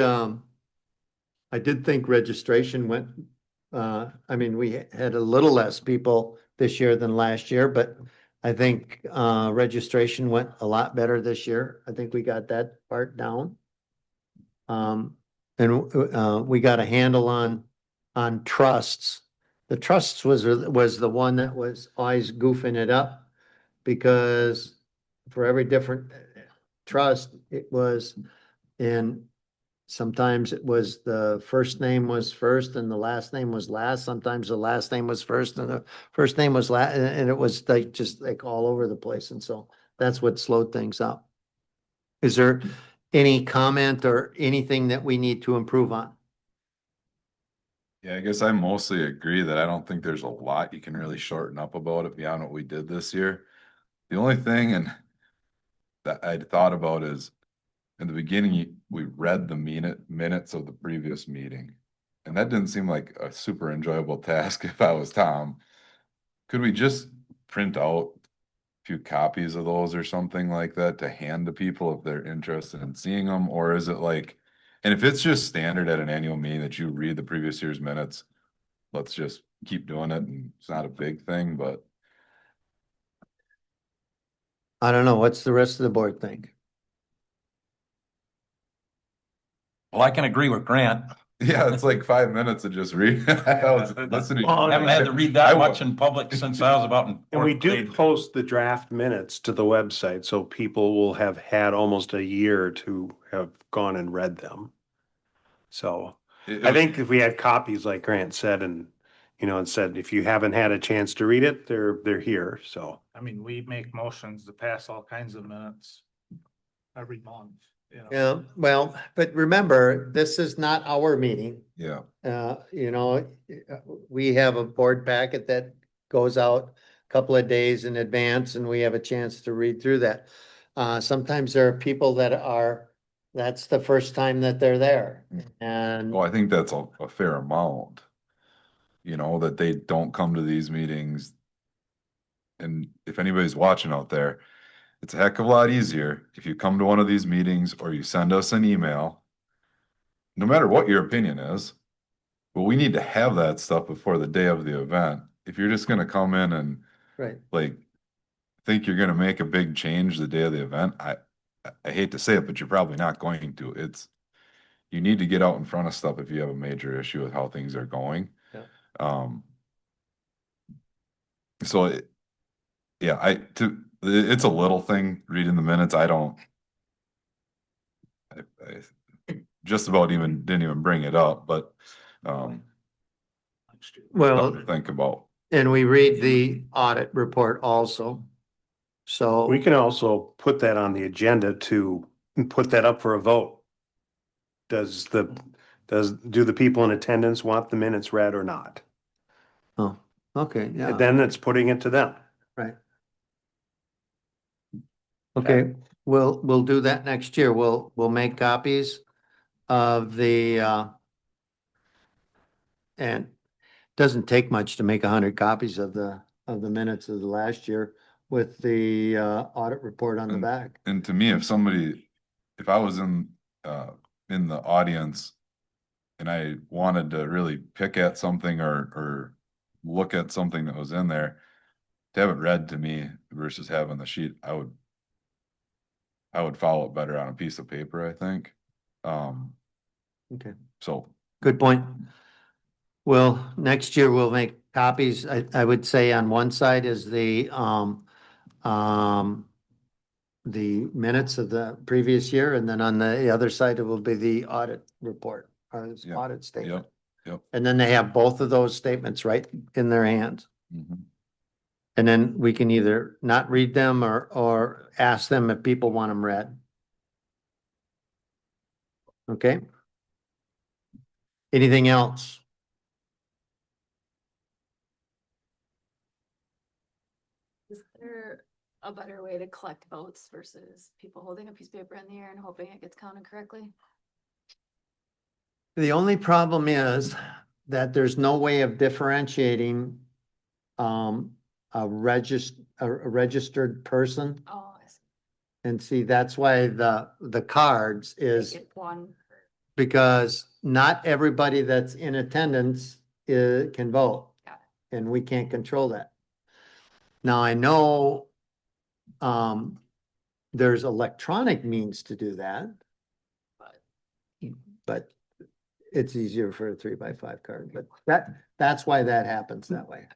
think registration went, I mean, we had a little less people this year than last year, but I think, registration went a lot better this year. I think we got that part down. And we got a handle on trusts. The trusts was the one that was always goofing it up, because for every different trust, it was, and sometimes it was the first name was first and the last name was last. Sometimes the last name was first and the first name was last, and it was like, just like all over the place. And so that's what slowed things up. Is there any comment or anything that we need to improve on? Yeah, I guess I mostly agree that I don't think there's a lot you can really shorten up about it beyond what we did this year. The only thing that I'd thought about is in the beginning, we read the minutes of the previous meeting. And that didn't seem like a super enjoyable task if I was Tom. Could we just print out a few copies of those or something like that to hand to people if they're interested in seeing them? Or is it like, and if it's just standard at an annual meeting that you read the previous year's minutes, let's just keep doing it, and it's not a big thing, but I don't know. What's the rest of the board think? Well, I can agree with Grant. Yeah, it's like 5 minutes of just read. I was listening. Well, Haven't had to read that much in public since I was about in And we fourth do grade. post the draft minutes to the website, so people will have had almost a year to have gone and read them. So I think if we had copies, like Grant said, and, and said, if you haven't had a chance to read it, they're here, so. I mean, we make motions to pass all kinds of minutes every month, you know. Yeah, well, but remember, this is not our meeting. Yeah, We have a board packet that goes out a couple of days in advance and we have a chance to read through that. Sometimes there are people that's the first time that they're there and. well, I think that's a fair amount. That they don't come to these meetings. And if anybody's watching out there, it's a heck of a lot easier if you come to one of these meetings or you send us an email. No matter what your opinion is, but we need to have that stuff before the day of the event. If you're just gonna come in and Right. like think you're gonna make a big change the day of the event, I hate to say it, but you're probably not going to. You need to get out in front of stuff if you have a major issue with how things are going. Yeah. So it's a little thing reading the minutes. I just about didn't even bring it up, but Well, something to think about. and we read the audit report also. So. We can also put that on the agenda to put that up for a vote. Do the people in attendance want the minutes read or not? Oh, okay, yeah. And then it's putting it to them. Right. Okay, we'll do that next year. We'll make copies of and doesn't take much to make 100 copies of the minutes of the last year with the audit report on the back. And to me, if I was in the audience and I wanted to really pick at something or look at something that was in there, to have it read to me versus having the sheet, I would follow it better on a piece of paper, I think. Okay, So good point. Well, next year we'll make copies. I would say on one side is the minutes of the previous year, and then on the other side, it will be the audit report, or this Yep, audit statement. yep. And then they have both of those statements right in their hands. Mhm. And then we can either not read them or ask them if people want them read. Okay? Anything else? Is there a better way to collect votes versus people holding a piece of paper in the air and hoping it gets counted correctly? The only problem is that there's no way of differentiating a registered person. Oh, I see. And see, that's why the cards is Make it one. because not everybody that's in attendance can vote. Got And we can't control that. Now, I know there's electronic means to do that, but it's easier for a 3x5 card, but that's why that happens that way.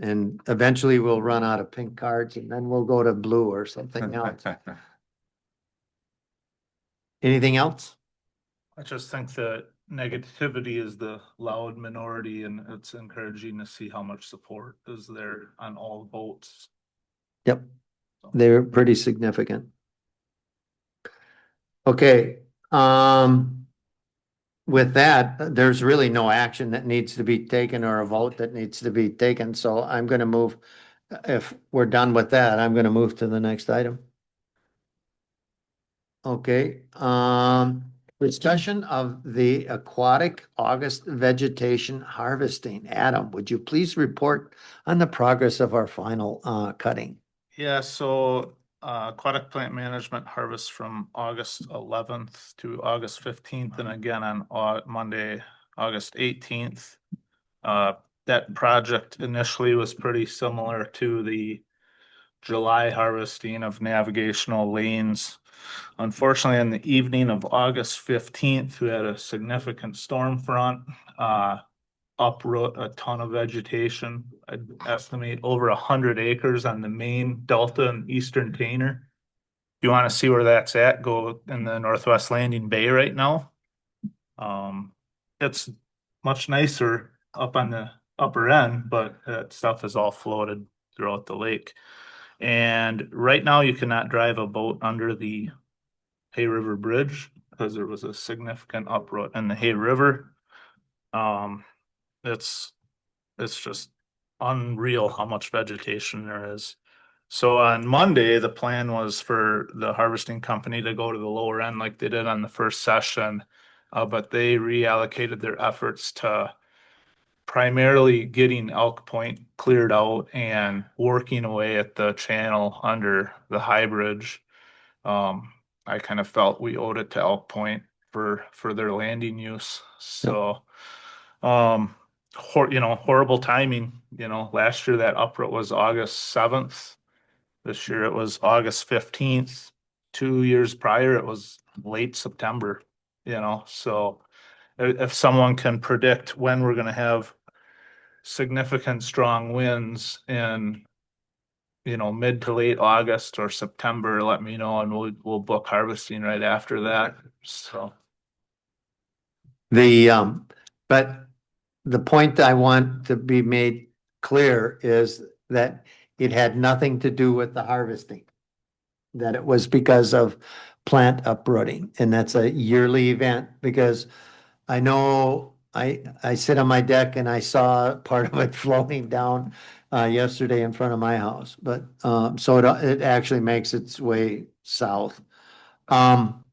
And eventually we'll run out of pink cards and then we'll go to blue or something else. Anything else? I just think that negativity is the loud minority, and it's encouraging to see how much support is there on all votes. Yep, they're pretty significant. Okay, with that, there's really no action that needs to be taken or a vote that needs to be taken, so I'm gonna move. If we're done with that, I'm gonna move to the next item. Okay, discussion of the aquatic August vegetation harvesting. Adam, would you please report on the progress of our final cutting? Yeah, so aquatic plant management harvests from August 11th to August 15th, and again on Monday, August 18th. That project initially was pretty similar to the July harvesting of navigational lanes. Unfortunately, on the evening of August 15th, we had a significant storm front, uproot a ton of vegetation. I'd estimate over 100 acres on the main delta and eastern Tainter. You want to see where that's at? Go in the Northwest Landing Bay right now. It's much nicer up on the upper end, but that stuff is all floated throughout the lake. And right now you cannot drive a boat under the Hay River Bridge because there was a significant uproot in the Hay River. It's just unreal how much vegetation there is. So on Monday, the plan was for the harvesting company to go to the lower end like they did on the first session. But they reallocated their efforts to primarily getting Elk Point cleared out and working away at the channel under the High Bridge. I kind of felt we owed it to Elk Point for their landing use. So, horrible timing. Last year that uproot was August 7th. This year it was August 15th. 2 years prior, it was late September, so if someone can predict when we're gonna have significant strong winds in, mid to late August or September, let me know and we'll book harvesting right after that, so. But the point I want to be made clear is that it had nothing to do with the harvesting. That it was because of plant uprooting, and that's a yearly event, because I know I sit on my deck and I saw part of it floating down yesterday in front of my house, but so it actually makes its way south. Tom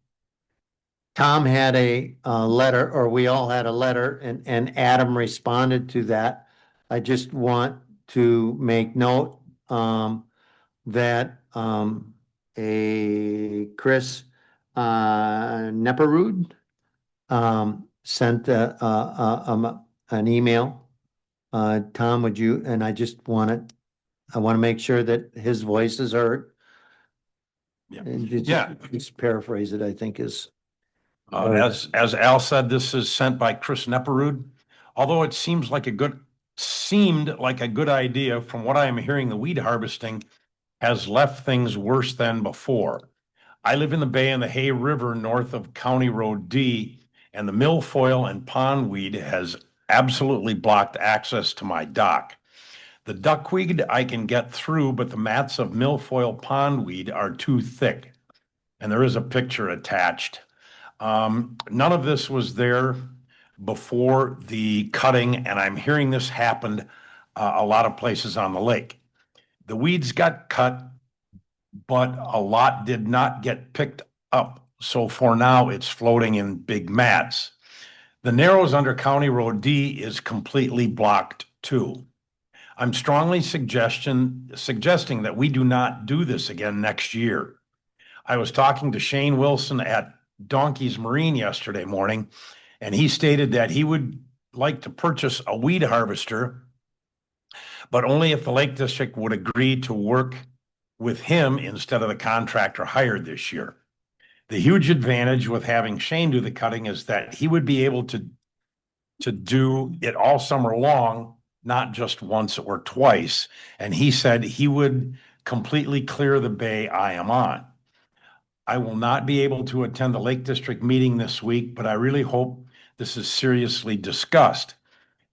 had a letter, or we all had a letter, and Adam responded to that. I just want to make note that a Chris Nepperud sent an email. Tom, would you, and I want to make sure that his voice is heard. Yeah. And Yeah. just paraphrase it, I think is. As Al said, this is sent by Chris Nepperud. Although it seemed like a good idea, from what I am hearing, the weed harvesting has left things worse than before. I live in the bay in the Hay River north of County Road D, and the milfoil and pondweed has absolutely blocked access to my dock. The duckweed I can get through, but the mats of milfoil pondweed are too thick. And there is a picture attached. None of this was there before the cutting, and I'm hearing this happened a lot of places on the lake. The weeds got cut, but a lot did not get picked up. So for now, it's floating in big mats. The Narrows under County Road D is completely blocked too. I'm strongly suggesting that we do not do this again next year. I was talking to Shane Wilson at Donkey's Marine yesterday morning, and he stated that he would like to purchase a weed harvester, but only if the Lake District would agree to work with him instead of the contractor hired this year. The huge advantage with having Shane do the cutting is that he would be able to do it all summer long, not just once or twice. And he said he would completely clear the bay I am on. I will not be able to attend the Lake District meeting this week, but I really hope this is seriously discussed.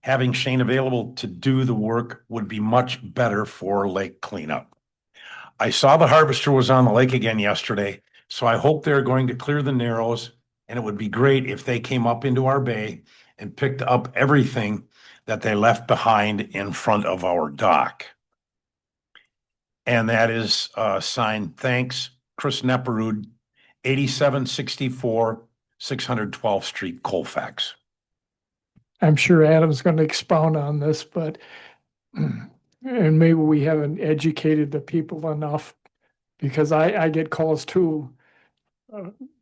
Having Shane available to do the work would be much better for lake cleanup. I saw the harvester was on the lake again yesterday, so I hope they're going to clear the Narrows, and it would be great if they came up into our bay and picked up everything that they left behind in front of our dock. And that is signed, thanks, Chris Nepperud, 8764 612th Street, Colfax. I'm sure Adam's going to expound on this, but and maybe we haven't educated the people enough, because I get calls too.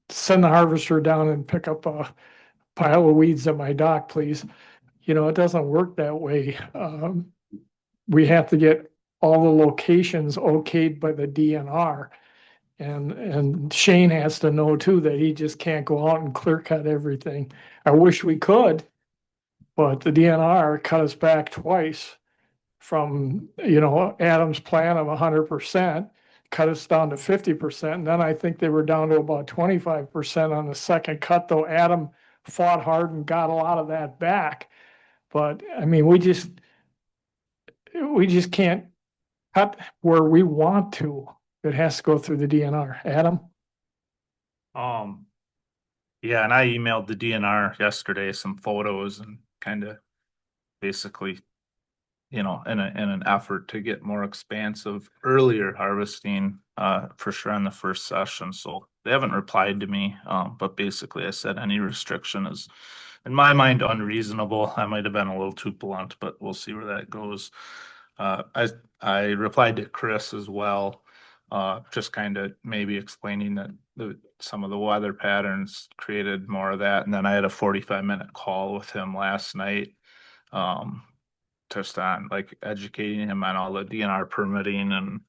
Send the harvester down and pick up a pile of weeds at my dock, please. It doesn't work that way. We have to get all the locations okayed by the DNR. And Shane has to know too that he just can't go out and clear cut everything. I wish we could, but the DNR cut us back twice from, Adam's plan of 100%, cut us down to 50%. And then I think they were down to about 25% on the second cut, though Adam fought hard and got a lot of that back. But I mean, we just can't cut where we want to. It has to go through the DNR. Adam? Yeah, and I emailed the DNR yesterday some photos and kind of basically, in an effort to get more expansive earlier harvesting, for sure in the first session. So they haven't replied to me, but basically I said any restriction is, in my mind, unreasonable. I might have been a little too blunt, but we'll see where that goes. I replied to Chris as well, just kind of maybe explaining that some of the weather patterns created more of that. And then I had a 45-minute call with him last night, just on like educating him on all the DNR permitting and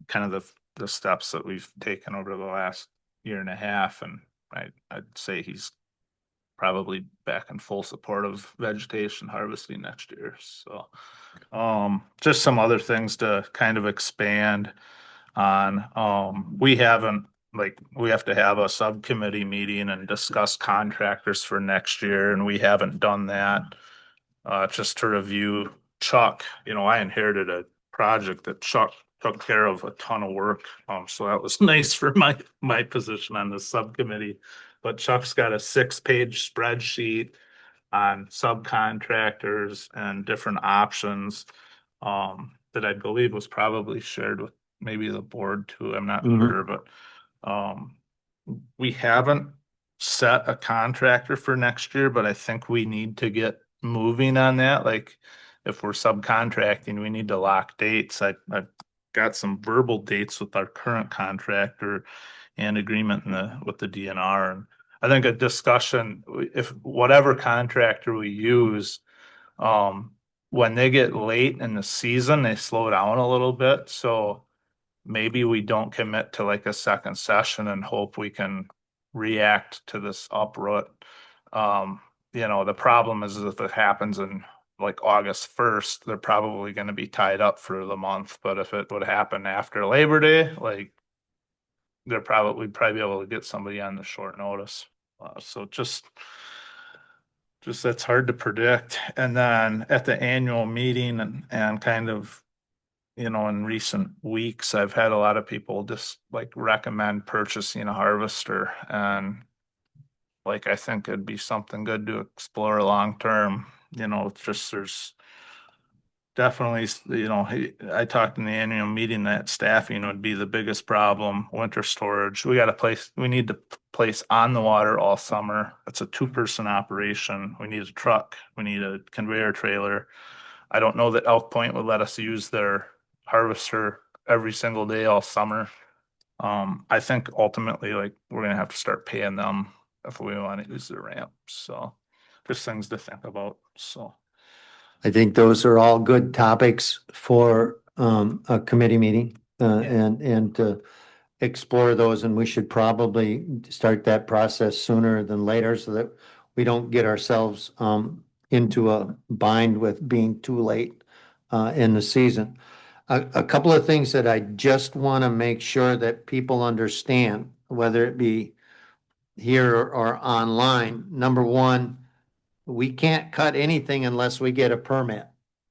kind of the steps that we've taken over the last year and a half. And I'd say he's probably back in full support of vegetation harvesting next year. So, just some other things to kind of expand on. We have to have a subcommittee meeting and discuss contractors for next year, and we haven't done that. Just to review Chuck, I inherited a project that Chuck took care of a ton of work. So that was nice for my position on the subcommittee. But Chuck's got a 6-page spreadsheet on subcontractors and different options, that I believe was probably shared with maybe the board too. I'm not sure, but we haven't set a contractor for next year, but I think we need to get moving on that. Like if we're subcontracting, we need to lock dates. I've got some verbal dates with our current contractor and agreement with the DNR. And I think a discussion, if whatever contractor we use, when they get late in the season, they slow down a little bit. So maybe we don't commit to like a second session and hope we can react to this uproot. The problem is if it happens in like August 1st, they're probably going to be tied up for the month. But if it would happen after Labor Day, like we'd probably be able to get somebody on the short notice. So just that's hard to predict. And then at the annual meeting and kind of, in recent weeks, I've had a lot of people just like recommend purchasing a harvester, and like I think it'd be something good to explore long term. It's just there's definitely, I talked in the annual meeting that staffing would be the biggest problem. Winter storage, we need to place on the water all summer. It's a 2-person operation. We need a truck. We need a conveyor trailer. I don't know that Elk Point would let us use their harvester every single day all summer. I think ultimately, like, we're gonna have to start paying them if we want to use their ramp. So there's things to think about. So I think those are all good topics for a committee meeting and to explore those. And we should probably start that process sooner than later so that we don't get ourselves into a bind with being too late in the season. A couple of things that I just want to make sure that people understand, whether it be here or online. Number one, we can't cut anything unless we get a permit.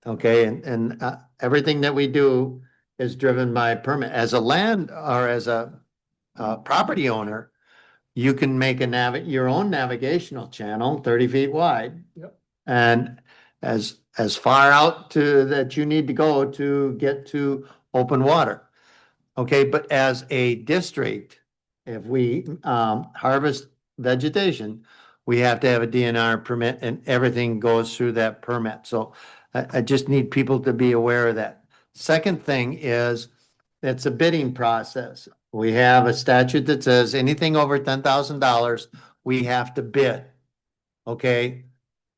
Okay, and everything that we do is driven by permit. As a land or as a property owner, you can make your own navigational channel 30 feet wide. Yep. And as far out that you need to go to get to open water. Okay, but as a district, if we harvest vegetation, we have to have a DNR permit and everything goes through that permit. So I just need people to be aware of that. Second thing is, it's a bidding process. We have a statute that says anything over $10,000, we have to bid. Okay?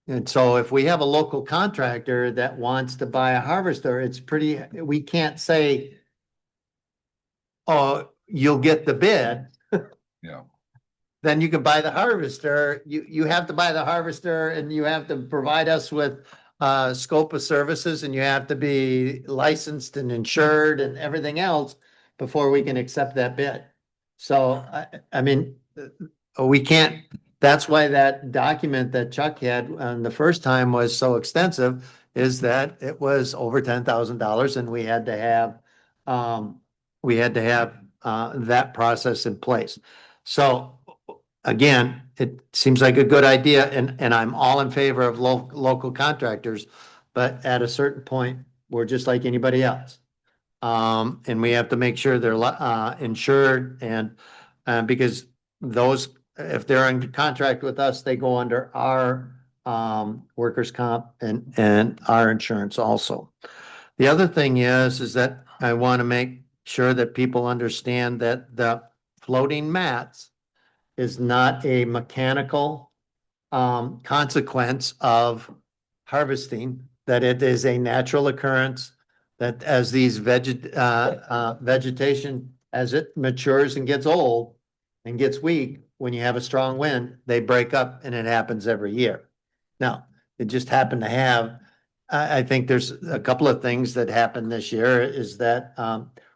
And so if we have a local contractor that wants to buy a harvester, it's pretty, we can't say, oh, you'll get the bid, Yeah. then you can buy the harvester. You have to buy the harvester and you have to provide us with scope of services and you have to be licensed and insured and everything else before we can accept that bid. So I mean, we can't, that's why that document that Chuck had the first time was so extensive, is that it was over $10,000 and we had to have that process in place. So again, it seems like a good idea and I'm all in favor of local contractors. But at a certain point, we're just like anybody else. And we have to make sure they're insured and because those, if they're in contract with us, they go under our workers' comp and our insurance also. The other thing is that I want to make sure that people understand that the floating mats is not a mechanical consequence of harvesting, that it is a natural occurrence, that as these vegetation, as it matures and gets old and gets weak, when you have a strong wind, they break up and it happens every year. Now, it just happened to have, I think there's a couple of things that happened this year is that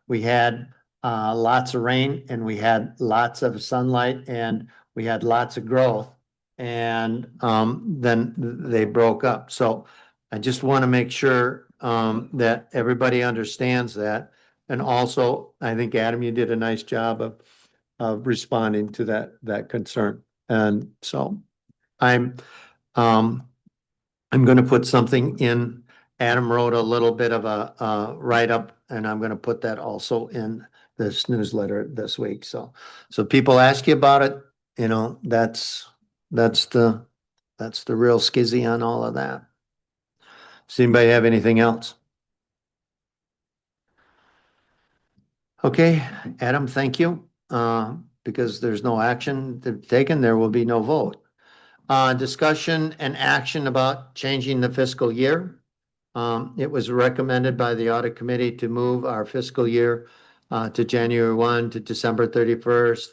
we had lots of rain and we had lots of sunlight and we had lots of growth. And then they broke up. So I just want to make sure that everybody understands that. And also, I think Adam, you did a nice job of responding to that concern. And so I'm going to put something in. Adam wrote a little bit of a write-up and I'm going to put that also in this newsletter this week. So people ask you about it, you know, that's the real skizzy on all of that. Does anybody have anything else? Okay, Adam, thank you. Because there's no action taken, there will be no vote. Discussion and action about changing the fiscal year. It was recommended by the audit committee to move our fiscal year to January 1 to December 31st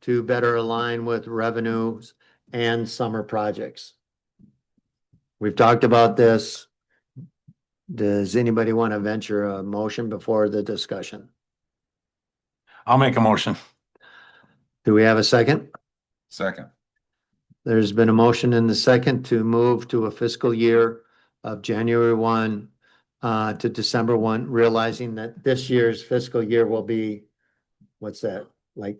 to better align with revenues and summer projects. We've talked about this. Does anybody want to venture a motion before the discussion? I'll make a motion. Do we have a second? Second. There's been a motion in the second to move to a fiscal year of January 1 to December 1, realizing that this year's fiscal year will be, what's that, like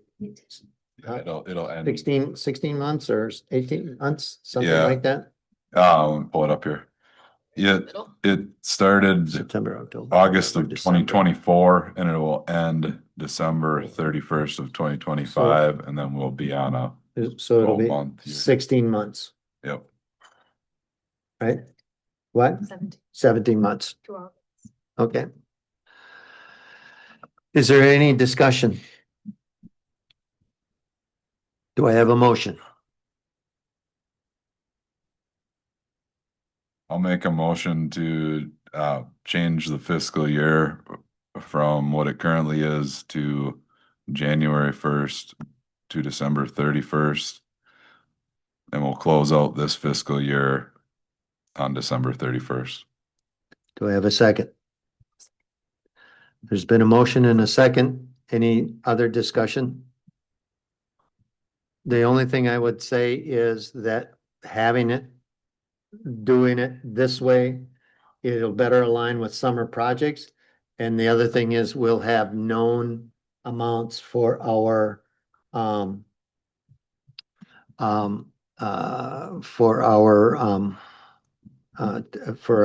It'll end. 16 months or 18 months, something Yeah. like that? I'll pull it up here. Yeah, it started September, October. August of November, December. 2024 and it will end December 31st of 2025 and then we'll be on a, So it'll 12 be month year. 16 months, yep. right? What? 17 months. Okay. Is there any discussion? Do I have a motion? I'll make a motion to change the fiscal year from what it currently is to January 1st to December 31st. And we'll close out this fiscal year on December 31st. Do I have a second? There's been a motion and a second. Any other discussion? The only thing I would say is that doing it this way, it'll better align with summer projects. And the other thing is we'll have known amounts for our for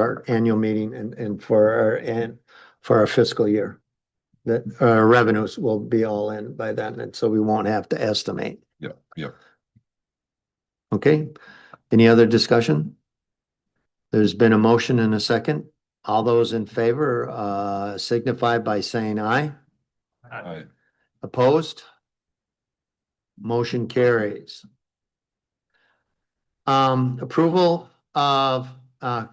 our annual meeting and for our fiscal year. That revenues will be all in by then, and so we won't have to estimate. Yep. Okay, any other discussion? There's been a motion and a second. All those in favor signify by saying aye. Aye. Opposed? Motion carries. Approval of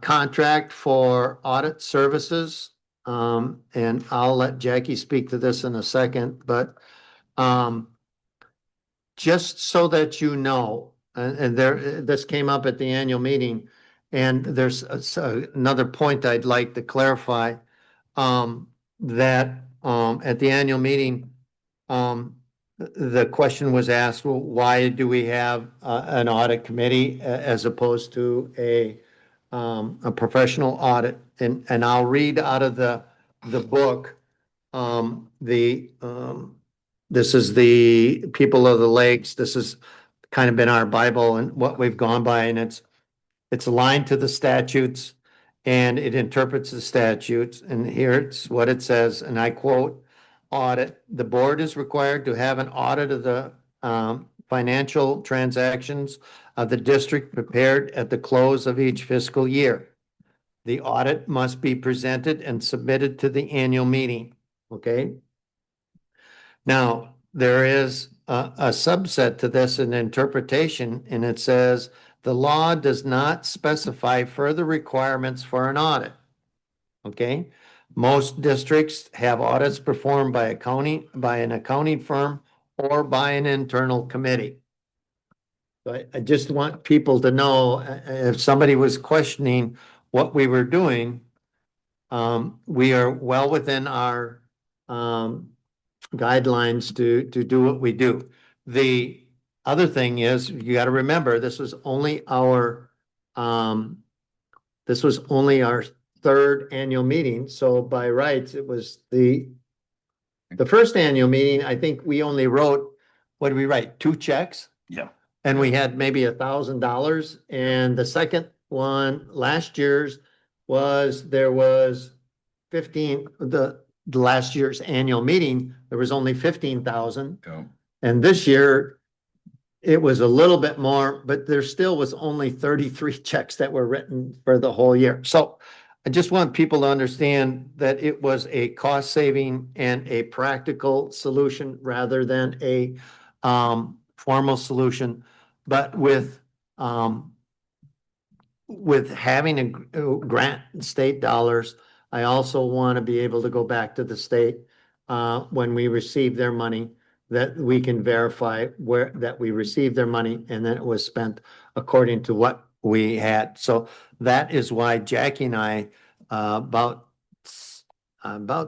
contract for audit services. And I'll let Jackie speak to this in a second, but just so that you know, and there, this came up at the annual meeting, and there's another point I'd like to clarify. That at the annual meeting, the question was asked, well, why do we have an audit committee as opposed to a professional audit? And I'll read out of the book, this is the People of the Lakes. This has kind of been our Bible and what we've gone by, and it's aligned to the statutes and it interprets the statutes. And here it's what it says, and I quote, audit. The board is required to have an audit of the financial transactions of the district prepared at the close of each fiscal year. The audit must be presented and submitted to the annual meeting, okay? Now, there is a subset to this, an interpretation, and it says, the law does not specify further requirements for an audit. Okay? Most districts have audits performed by an accounting firm or by an internal committee. So I just want people to know, if somebody was questioning what we were doing, we are well within our guidelines to do what we do. The other thing is, you got to remember, this was only our third annual meeting. So by rights, it was the first annual meeting. I think we only wrote, what did we write? 2 checks? Yeah. And we had maybe $1,000. And the second one, last year's, there was 15, the last year's annual meeting, there was only 15,000. Yeah. And this year, it was a little bit more, but there still was only 33 checks that were written for the whole year. So I just want people to understand that it was a cost saving and a practical solution rather than a formal solution. But with having a grant state dollars, I also want to be able to go back to the state when we receive their money, that we can verify that we received their money and that it was spent according to what we had. So that is why Jackie and I, about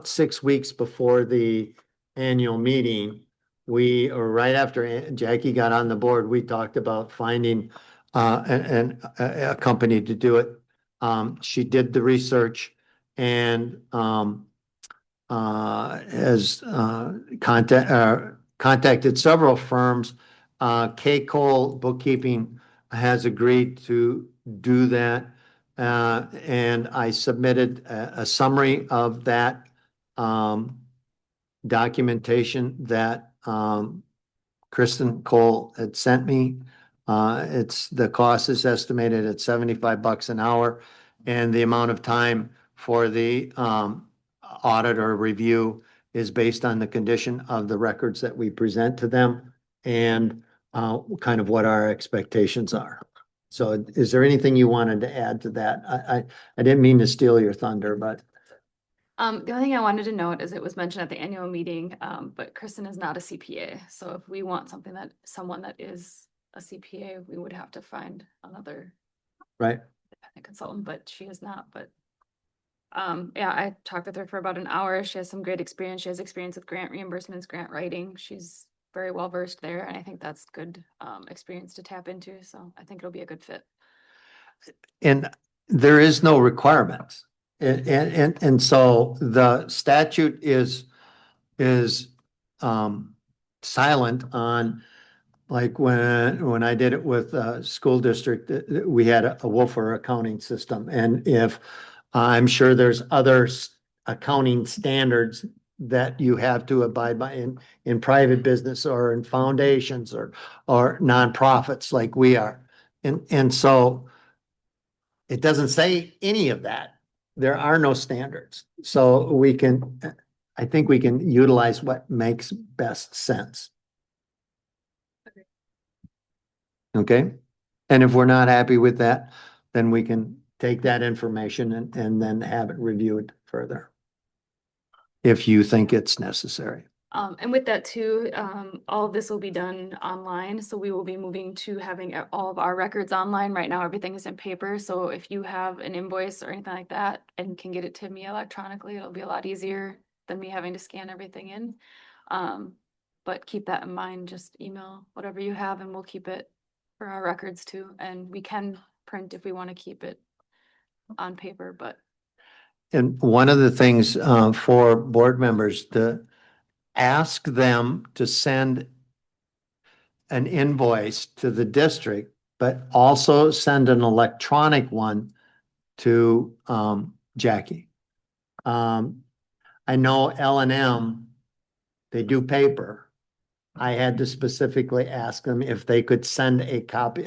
6 weeks before the annual meeting, or right after Jackie got on the board, we talked about finding a company to do it. She did the research and has contacted several firms. K. Cole Bookkeeping has agreed to do that. And I submitted a summary of that documentation that Kristen Cole had sent me. The cost is estimated at $75 an hour, and the amount of time for the audit or review is based on the condition of the records that we present to them and kind of what our expectations are. So is there anything you wanted to add to that? I didn't mean to steal your thunder, but. The only thing I wanted to note is it was mentioned at the annual meeting, but Kristen is not a CPA. So if we want someone that is a CPA, we would have to find another Right. independent consultant, but she is not. But yeah, I talked with her for about an hour. She has some great experience. She has experience with grant reimbursements, grant writing. She's very well versed there, and I think that's good experience to tap into. So I think it'll be a good fit. And there is no requirements. And so the statute is silent on, like when I did it with a school district, we had a Wolfer accounting system. And if I'm sure there's other accounting standards that you have to abide by in private business or in foundations or nonprofits like we are. And so it doesn't say any of that. There are no standards. So I think we can utilize what makes best sense. Okay? And if we're not happy with that, then we can take that information and then have it reviewed further. If you think it's necessary. And with that too, all of this will be done online, so we will be moving to having all of our records online. Right now, everything is in paper, so if you have an invoice or anything like that and can get it to me electronically, it'll be a lot easier than me having to scan everything in. But keep that in mind, just email whatever you have and we'll keep it for our records too. And we can print if we want to keep it on paper, but And one of the things for board members to ask them to send an invoice to the district, but also send an electronic one to Jackie. I know L&M, they do paper. I had to specifically ask them if they could send a copy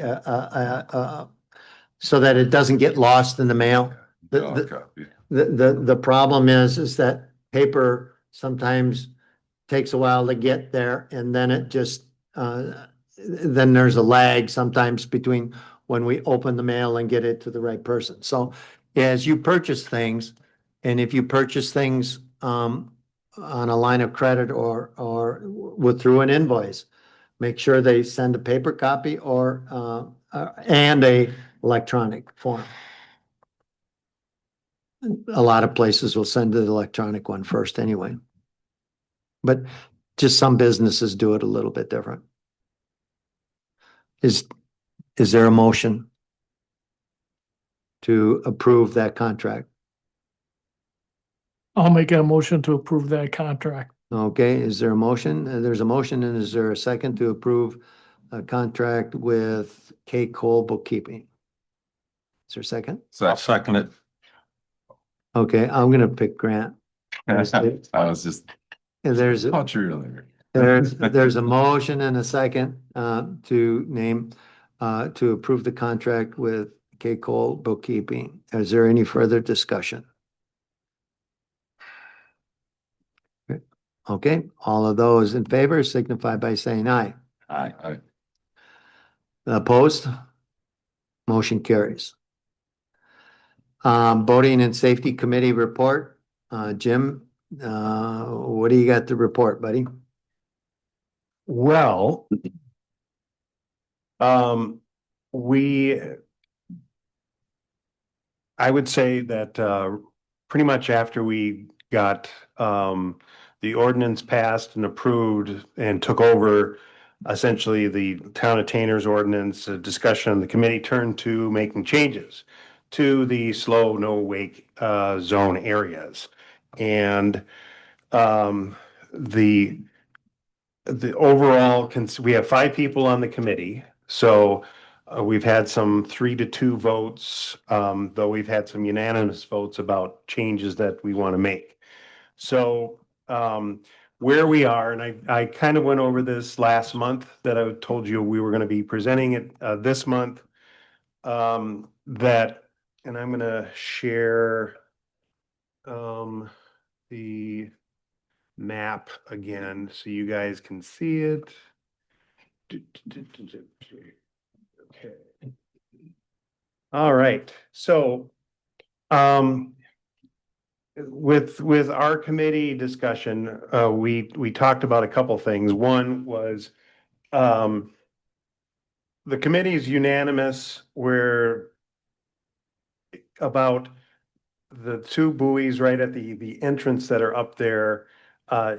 so that it doesn't get lost in the mail. Dog copy. The problem is that paper sometimes takes a while to get there and then it just, then there's a lag sometimes between when we open the mail and get it to the right person. So as you purchase things, and if you purchase things, on a line of credit or with through an invoice, make sure they send a paper copy or, and a electronic form. A lot of places will send the electronic one first anyway. But just some businesses do it a little bit different. Is there a motion to approve that contract? I'll make a motion to approve that contract. Okay, is there a motion? There's a motion, and is there a second to approve a contract with K. Cole Bookkeeping? Is there a second? I'll second it. Okay, I'm gonna pick Grant. I was just, And there's, thought you were there. there's a motion and a second to name, to approve the contract with K. Cole Bookkeeping. Is there any further discussion? Okay, all of those in favor signify by saying aye. I, Opposed? Motion carries. Boating and Safety Committee report. Jim, what do you got to report, buddy? Well, we, I would say that pretty much after we got the ordinance passed and approved and took over essentially the town of Tainter's ordinance, a discussion, the committee turned to making changes to the slow, no wake zone areas. And the overall, we have 5 people on the committee, so we've had some 3-2 votes, though we've had some unanimous votes about changes that we want to make. So where we are, and I kind of went over this last month, that I told you we were going to be presenting it this month, that, and I'm going to share the map again so you guys can see it. Okay. All right, so with our committee discussion, we talked about a couple things. One was the committee is unanimous where about the 2 buoys right at the entrance that are up there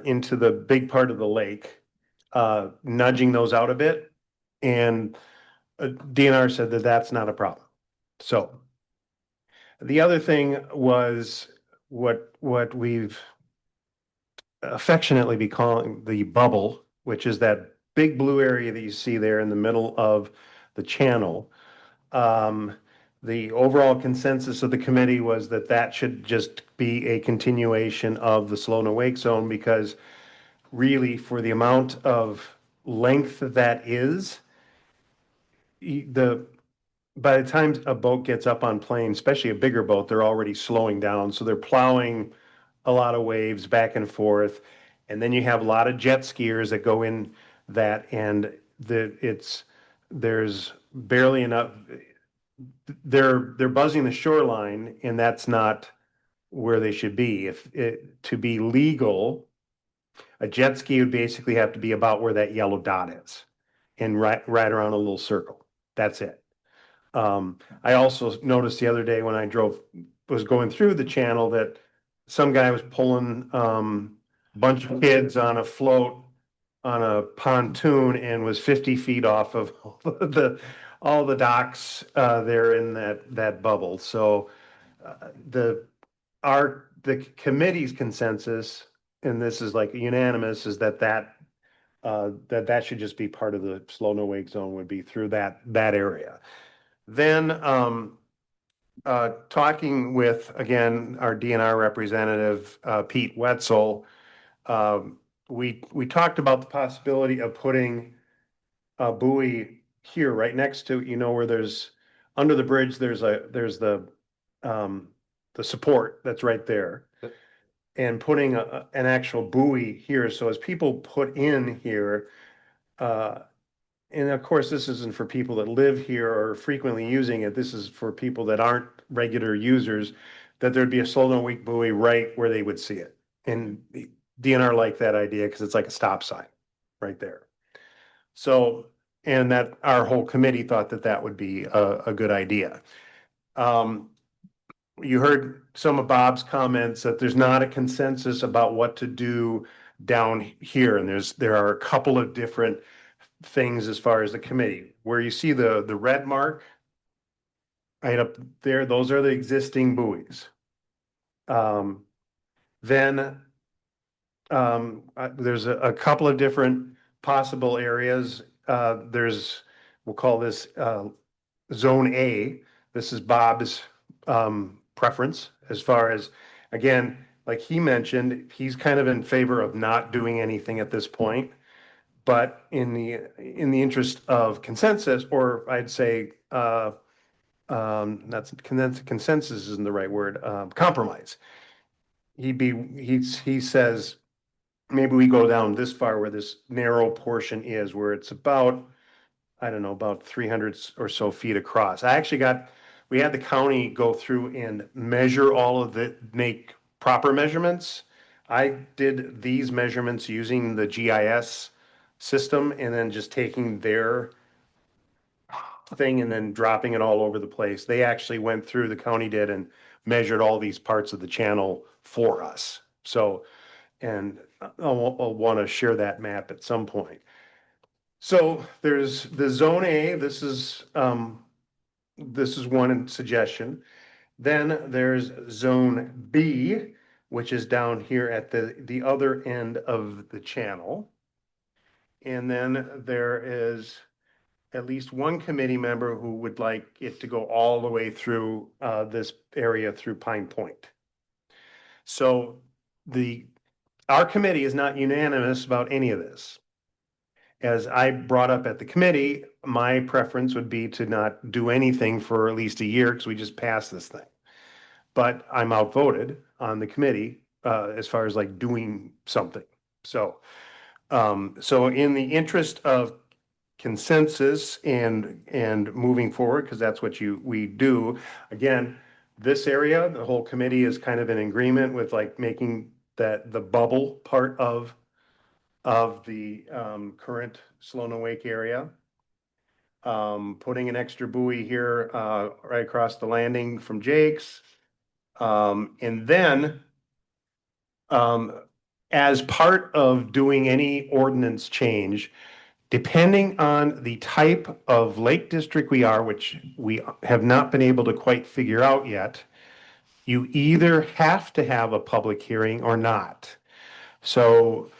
into the big part of the lake, nudging those out a bit. And DNR said that that's not a problem. So the other thing was what we've affectionately be calling the bubble, which is that big blue area that you see there in the middle of the channel. The overall consensus of the committee was that that should just be a continuation of the slow and awake zone, because really for the amount of length that is, by the time a boat gets up on plane, especially a bigger boat, they're already slowing down. So they're plowing a lot of waves back and forth. And then you have a lot of jet skiers that go in that, and there's barely enough. they're buzzing the shoreline, and that's not where they should be. If it, to be legal, a jet ski would basically have to be about where that yellow dot is and right around a little circle. That's it. I also noticed the other day when I was going through the channel that some guy was pulling, a bunch of kids on a float on a pontoon and was 50 feet off of all the docks, there in that bubble. So, the committee's consensus, and this is like unanimous, is that should just be part of the slow no wake zone, would be through that area. Then, talking with, again, our DNR representative, Pete Wetzel, we talked about the possibility of putting a buoy here, right next to, where there's, under the bridge, there's the support that's right there. And putting an actual buoy here, so as people put in here, and of course, this isn't for people that live here or are frequently using it, this is for people that aren't regular users, that there'd be a slow no wake buoy right where they would see it. And the DNR liked that idea because it's like a stop sign right there. So, and that our whole committee thought that would be a good idea. You heard some of Bob's comments that there's not a consensus about what to do down here, and there are a couple of different things as far as the committee. Where you see the red mark right up there, those are the existing buoys. Then there's a couple of different possible areas. We'll call this Zone A. This is Bob's preference as far as, again, like he mentioned, he's kind of in favor of not doing anything at this point. But in the interest of consensus, or I'd say, that's consensus isn't the right word, compromise. He says, maybe we go down this far where this narrow portion is, where it's about, I don't know, about 300 or so feet across. We had the county go through and measure all of make proper measurements. I did these measurements using the GIS system and then just taking their thing and then dropping it all over the place. They actually went through, the county did, and measured all these parts of the channel for us. So, and I'll want to share that map at some point. So there's the Zone A. This is one suggestion. Then there's Zone B, which is down here at the other end of the channel. And then there is at least one committee member who would like it to go all the way through this area through Pine Point. So our committee is not unanimous about any of this. As I brought up at the committee, my preference would be to not do anything for at least a year because we just passed this thing. But I'm outvoted on the committee as far as like doing something. So, so in the interest of consensus and moving forward, because that's what we do. Again, this area, the whole committee is kind of in agreement with like making that the bubble part of the current slow no wake area. Putting an extra buoy here right across the landing from Jake's. And then as part of doing any ordinance change, depending on the type of lake district we are, which we have not been able to quite figure out yet, you either have to have a public hearing or not. So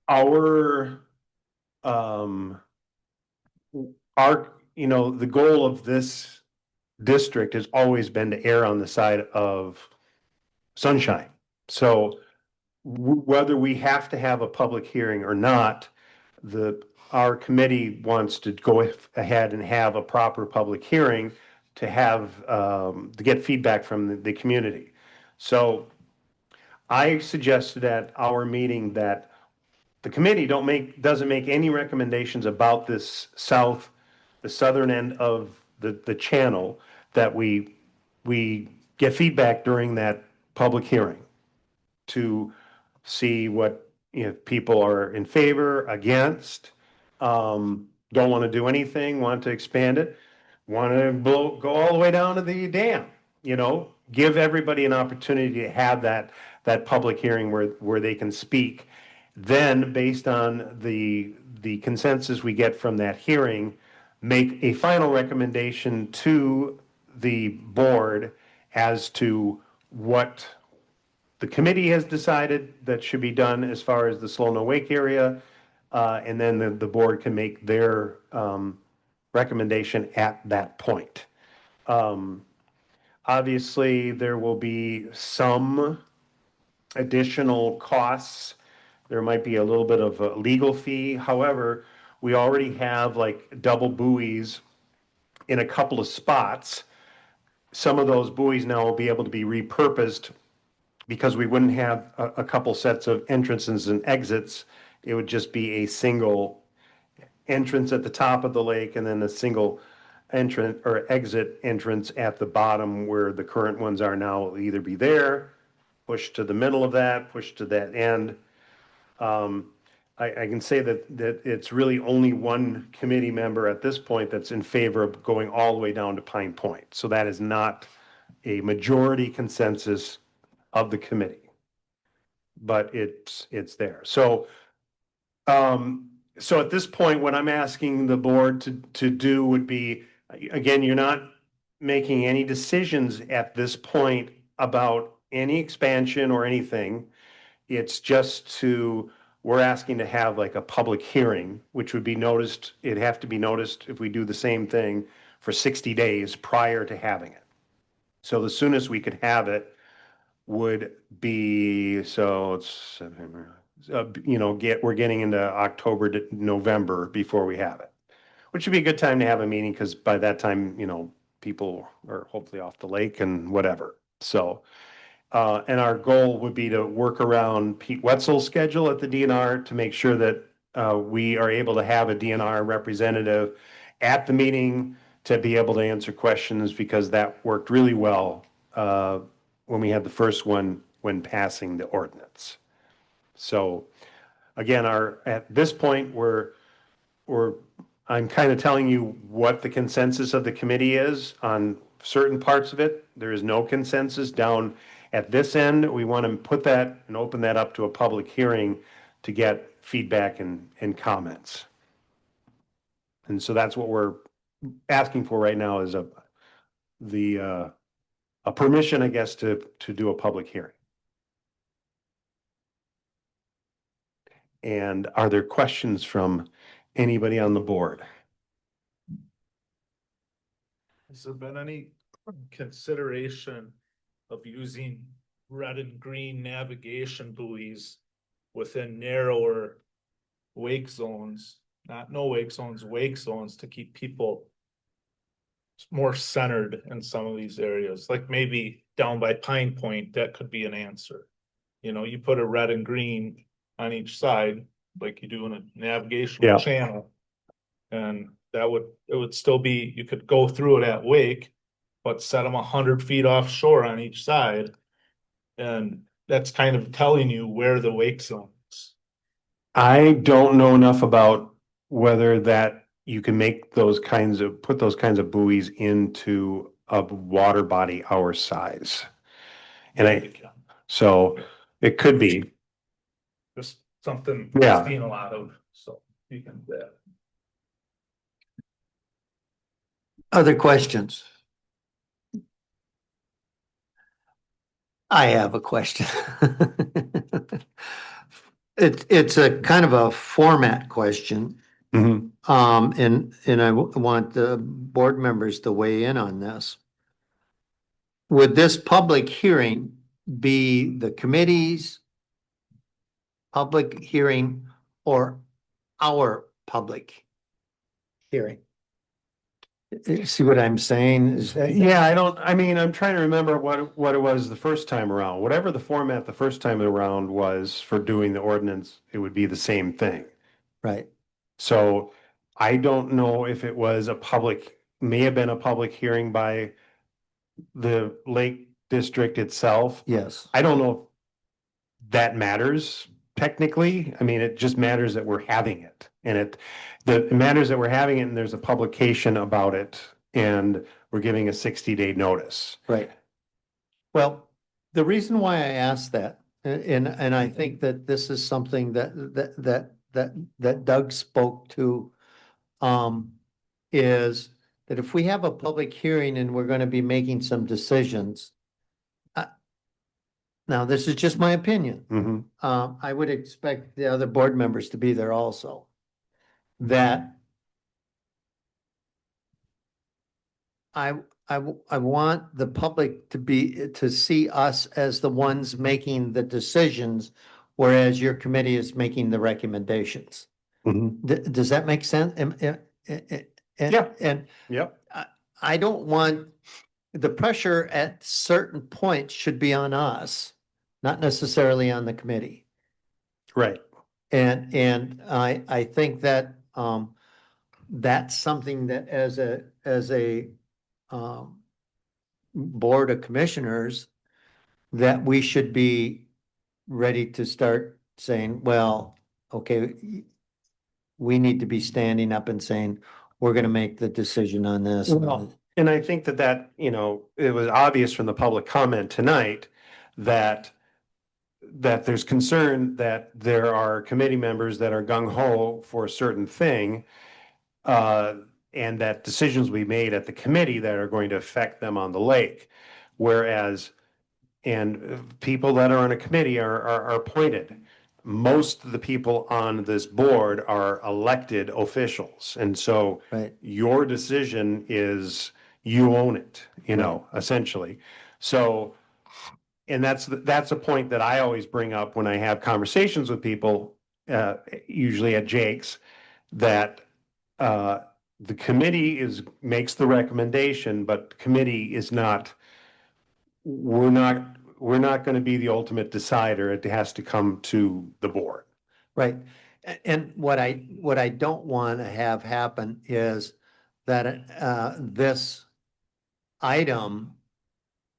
the goal of this district has always been to err on the side of sunshine. So whether we have to have a public hearing or not, our committee wants to go ahead and have a proper public hearing to get feedback from the community. So I suggested at our meeting that the committee doesn't make any recommendations about the southern end of the channel that we get feedback during that public hearing to see what, if people are in favor, against, don't want to do anything, want to expand it, want to go all the way down to the dam, give everybody an opportunity to have that public hearing where they can speak. Then, based on the consensus we get from that hearing, make a final recommendation to the board as to what the committee has decided that should be done as far as the slow no wake area. And then the board can make their recommendation at that point. Obviously, there will be some additional costs. There might be a little bit of a legal fee. However, we already have like double buoys in a couple of spots. Some of those buoys now will be able to be repurposed because we wouldn't have a couple sets of entrances and exits. It would just be a single entrance at the top of the lake and then a single entrance or exit entrance at the bottom where the current ones are now will either be there, push to the middle of that, push to that end. I can say that it's really only one committee member at this point that's in favor of going all the way down to Pine Point. So that is not a majority consensus of the committee, but it's there. So at this point, what I'm asking the board to do would be, again, you're not making any decisions at this point about any expansion or anything. It's just we're asking to have like a public hearing, which would be noticed, it'd have to be noticed if we do the same thing for 60 days prior to having it. So the soonest we could have it would be, so it's, we're getting into October to November before we have it, which would be a good time to have a meeting because by that time, people are hopefully off the lake and whatever. So, and our goal would be to work around Pete Wetzel's schedule at the DNR to make sure that we are able to have a DNR representative at the meeting to be able to answer questions because that worked really well when we had the first one when passing the ordinance. So again, at this point, I'm kind of telling you what the consensus of the committee is on certain parts of it. There is no consensus down at this end. We want to put that and open that up to a public hearing to get feedback and comments. And so that's what we're asking for right now is a permission, I guess, to do a public hearing. And are there questions from anybody on the board? Has there been any consideration of using red and green navigation buoys within narrower wake zones, not no wake zones, wake zones to keep people more centered in some of these areas, like maybe down by Pine Point, that could be an answer. You put a red and green on each side, like you do in a navigational channel. And it would still be, you could go through it at wake, but set them 100 feet offshore on each side. And that's kind of telling you where the wake zone is. I don't know enough about whether that you can put those kinds of buoys into a water body our size. And so it could be. Just something I've seen a lot of, so you can do that. Other questions? I have a question. It's a kind of a format question. Mhm. And I want the board members to weigh in on this. Would this public hearing be the committee's public hearing or our public hearing? See what I'm saying? I'm trying to remember what it was the first time around. Whatever the format the first time around was for doing the ordinance, it would be the same thing. Right. So I don't know if it was a public may have been a public hearing by the Lake District itself. Yes. I don't know if that matters technically. I mean, it just matters that we're having it. And it matters that we're having it and there's a publication about it and we're giving a 60-day notice. Right. Well, the reason why I asked that, and I think that this is something that Doug spoke to, is that if we have a public hearing and we're gonna be making some decisions. Now, this is just my opinion. Mhm. I would expect the other board members to be there also. That I want the public to see us as the ones making the decisions, whereas your committee is making the recommendations. Mhm. Does that make sense? Yeah. And Yep. I don't want, the pressure at certain points should be on us, not necessarily on the committee. Right. And I think that, that's something that as a board of commissioners, that we should be ready to start saying, well, okay, we need to be standing up and saying, we're gonna make the decision on this. Well, and I think that, it was obvious from the public comment tonight that there's concern that there are committee members that are gung ho for a certain thing. And that decisions we made at the committee that are going to affect them on the lake. Whereas, people that are on a committee are appointed. Most of the people on this board are elected officials. And so Right. your decision is, you own it, essentially. So, and that's a point that I always bring up when I have conversations with people, usually at Jake's, that the committee makes the recommendation, but the committee is not, we're not going to be the ultimate decider. It has to come to the board. Right. And what I don't want to have happen is that this item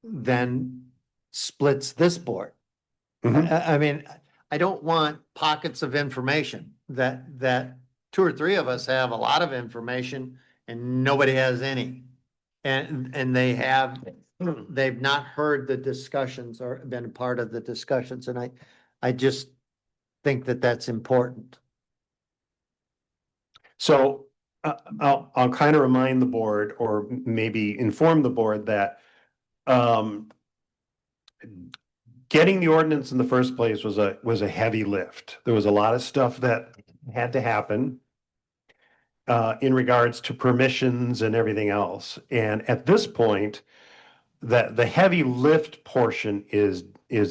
then splits this board. Mhm. I mean, I don't want pockets of information that two or three of us have a lot of information and nobody has any. And they've not heard the discussions or been a part of the discussions, and I just think that that's important. So I'll kind of remind the board, or maybe inform the board that getting the ordinance in the first place was a heavy lift. There was a lot of stuff that had to happen in regards to permissions and everything else. And at this point, the heavy lift portion is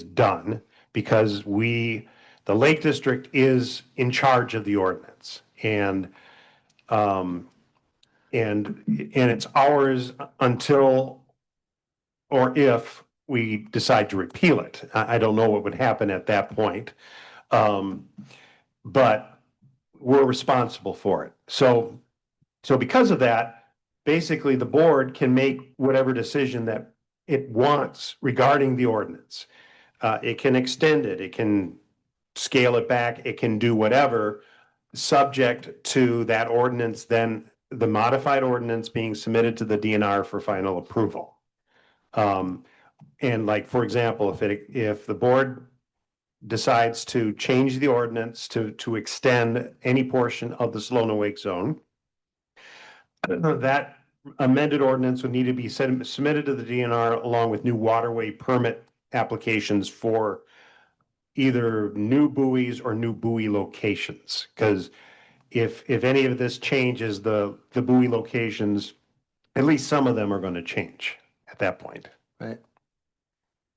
done because the Lake District is in charge of the ordinance. And it's ours until or if we decide to repeal it. I don't know what would happen at that point. But we're responsible for it. So because of that, basically the board can make whatever decision that it wants regarding the ordinance. It can extend it, it can scale it back, it can do whatever, subject to that ordinance, then the modified ordinance being submitted to the DNR for final approval. And like, for example, if the board decides to change the ordinance to extend any portion of the slow and wake zone, that amended ordinance would need to be submitted to the DNR along with new waterway permit applications for either new buoys or new buoy locations. Because if any of this changes, the buoy locations, at least some of them are going to change at that point. Right.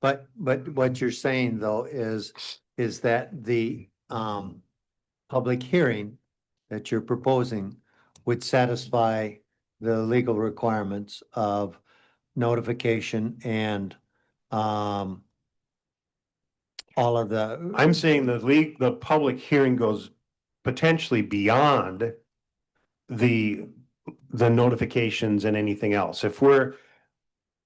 But what you're saying though is that the public hearing that you're proposing would satisfy the legal requirements of notification and all of the. I'm saying the public hearing goes potentially beyond the the notifications and anything else. If we're,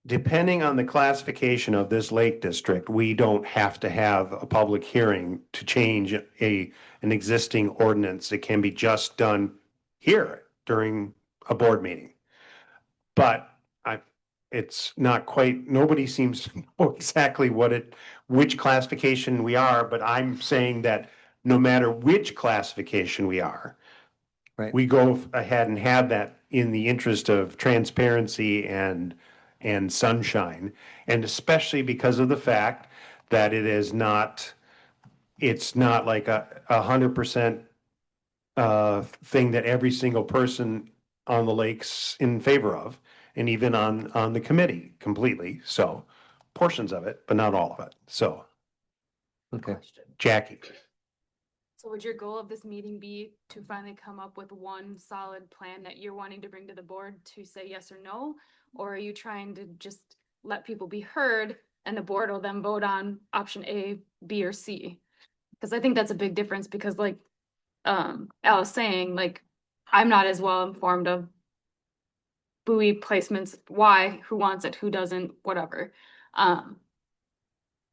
depending on the classification of this lake district, we don't have to have a public hearing to change an existing ordinance. It can be just done here during a board meeting. But it's not quite, nobody seems to know exactly which classification we are, but I'm saying that no matter which classification we are, Right. we go ahead and have that in the interest of transparency and sunshine. And especially because of the fact that it's not like a 100% thing that every single person on the lake's in favor of, and even on the committee completely. So portions of it, but not all of it. So Okay. Jackie. So would your goal of this meeting be to finally come up with one solid plan that you're wanting to bring to the board to say yes or no? Or are you trying to just let people be heard and the board will then vote on option A, B, or C? Because I think that's a big difference because like Alice saying, like, I'm not as well informed of buoy placements, why, who wants it, who doesn't, whatever.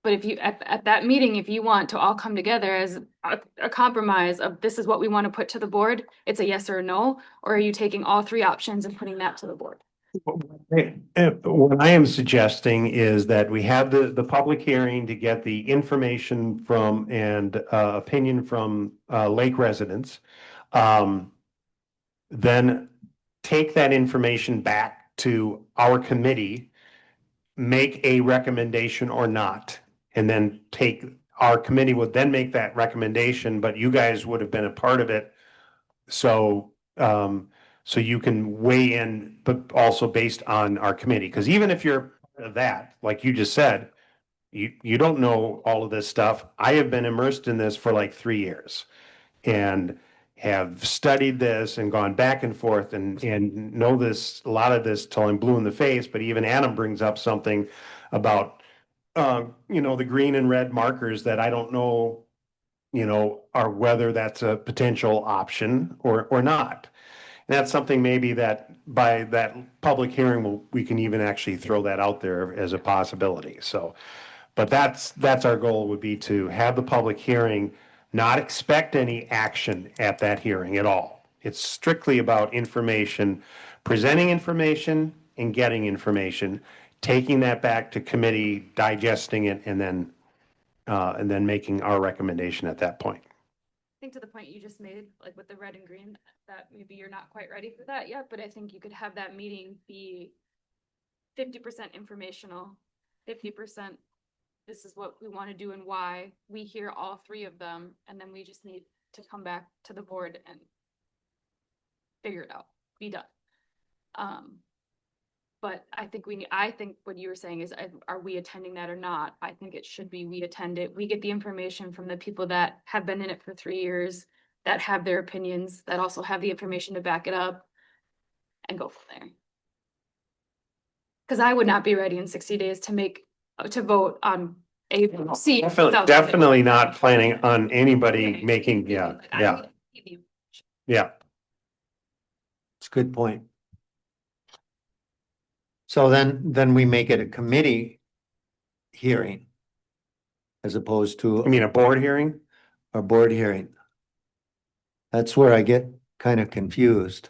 But if you, at that meeting, if you want to all come together as a compromise of this is what we want to put to the board, it's a yes or a no, or are you taking all three options and putting that to the board? What I am suggesting is that we have the public hearing to get the information from and opinion from lake residents. Then take that information back to our committee, make a recommendation or not, and then our committee would then make that recommendation, but you guys would have been a part of it. So, so you can weigh in, but also based on our committee, because even if you're part of that, like you just said, you don't know all of this stuff. I have been immersed in this for like 3 years and have studied this and gone back and forth and know this, a lot of this till I'm blue in the face, but even Adam brings up something about, the green and red markers that I don't know, are whether that's a potential option or not. And that's something maybe that by that public hearing, we can even actually throw that out there as a possibility. So, but that's our goal, would be to have the public hearing, not expect any action at that hearing at all. It's strictly about information, presenting information and getting information, taking that back to committee, digesting it, and then making our recommendation at that point. I think to the point you just made, like with the red and green, that maybe you're not quite ready for that yet, but I think you could have that meeting be 50% informational, 50% this is what we want to do and why. We hear all three of them, and then we just need to come back to the board and figure it out, be done. But I think what you were saying is, are we attending that or not? I think it should be, we attend it. We get the information from the people that have been in it for 3 years, that have their opinions, that also have the information to back it up, and go from there. Because I would not be ready in 60 days to vote on A, C. Definitely not planning on anybody making, yeah. It's a good point. So then we make it a committee hearing as opposed to I mean, a board hearing? a board hearing. That's where I get kind of confused.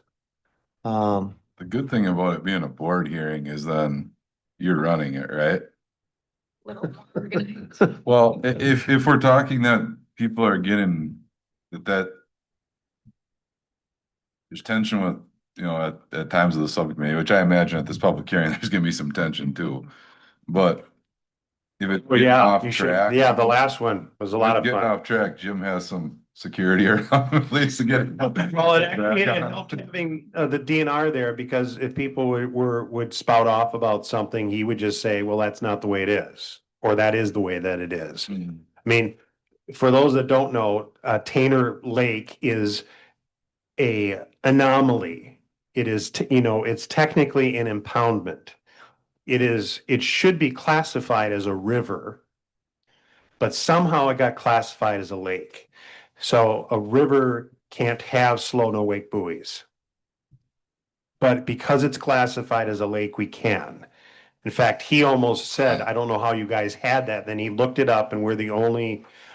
The good thing about it being a board hearing is then you're running it, right? Well, if we're talking that people are getting that there's tension with, at times of the subcommittee, which I imagine at this public hearing, there's gonna be some tension too. But if it's Well, getting yeah, off you should, track. yeah, the last one was a lot of Getting fun. off track, Jim has some security around at least to get. Well, it helped having the DNR there, because if people would spout off about something, he would just say, well, that's not the way it is, or that is the way that it is. Mhm. I mean, for those that don't know, Tainter Lake is a anomaly. It is, it's technically an impoundment. It should be classified as a river, but somehow it got classified as a lake. So a river can't have slow no wake buoys. but because it's classified as a lake, we can. In fact, he almost said, I don't know how you guys had that. Then he looked it up and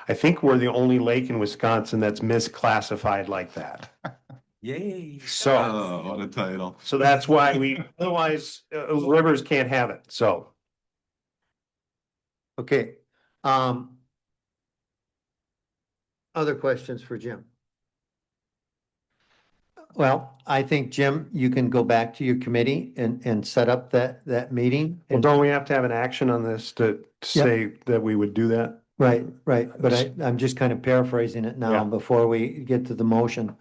I think we're the only lake in Wisconsin that's misclassified like that. Yay. So, Oh, what a title. so that's why otherwise, rivers can't have it, so. Okay. Other questions for Jim? Well, I think, Jim, you can go back to your committee and set up that meeting. Well, don't we have to have an action on this to say that we would do that? Right, right, but I'm just kind of paraphrasing it now Yeah. before we get to the motion.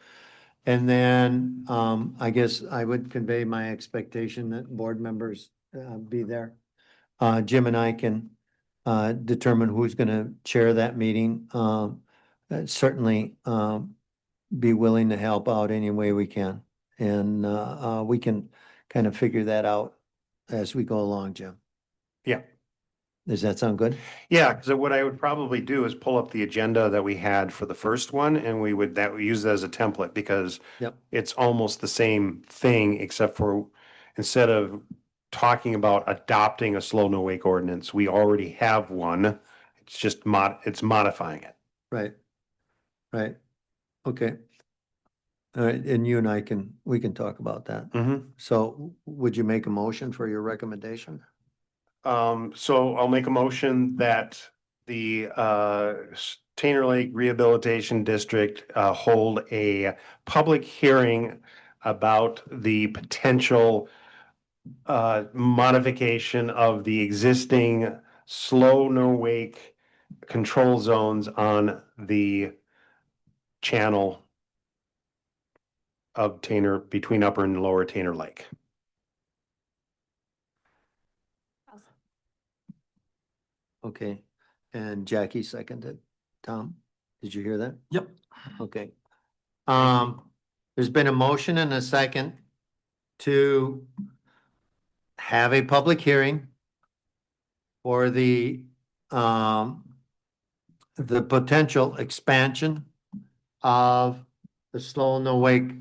And then, I guess I would convey my expectation that board members, be there. Jim and I can, determine who's gonna chair that meeting. Certainly, be willing to help out any way we can. And, we can kind of figure that out as we go along, Jim. Yeah. Does that sound good? Yeah, because what I would probably do is pull up the agenda that we had for the first one and we use that as a template because Yep. it's almost the same thing, except for instead of talking about adopting a slow no wake ordinance, we already have one. It's just it's modifying it. Right. Right. Okay. All right, and you and we can talk about that. Mm-hmm. So would you make a motion for your recommendation? So I'll make a motion that the Tainter Lake Rehabilitation District hold a public hearing about the potential modification of the existing slow no wake control zones on the channel of Tainter between Upper and Lower Tainter Lake. Okay, and Jackie seconded. Tom, did you hear that? Yep. Okay. There's been a motion and a second to have a public hearing for the potential expansion of the slow no wake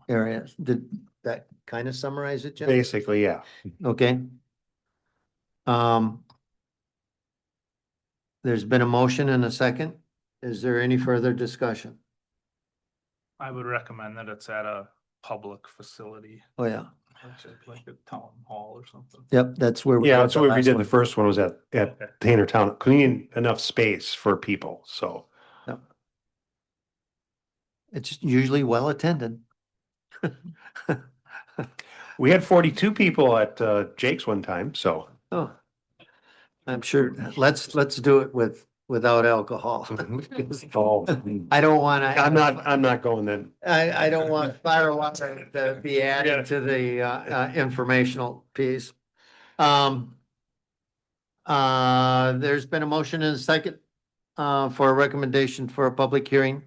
areas. Did that kind of summarize it, Jim? Basically, yeah. Okay. There's been a motion and a second. Is there any further discussion? I would recommend that it's at a public facility, Oh, yeah. like a town hall or something. Yep, that's where. Yeah, that's what we did. The last first one was at Okay. Tainter Town, cleaning enough space for people, so. one. Yep. It's usually well attended. We had 42 people at Jake's one time, so. Oh. I'm sure, let's do it without alcohol. Oh, I don't wanna. I'm not going then. I don't want fireworks to be added to the informational piece. There's been a motion and a second for a recommendation for a public hearing.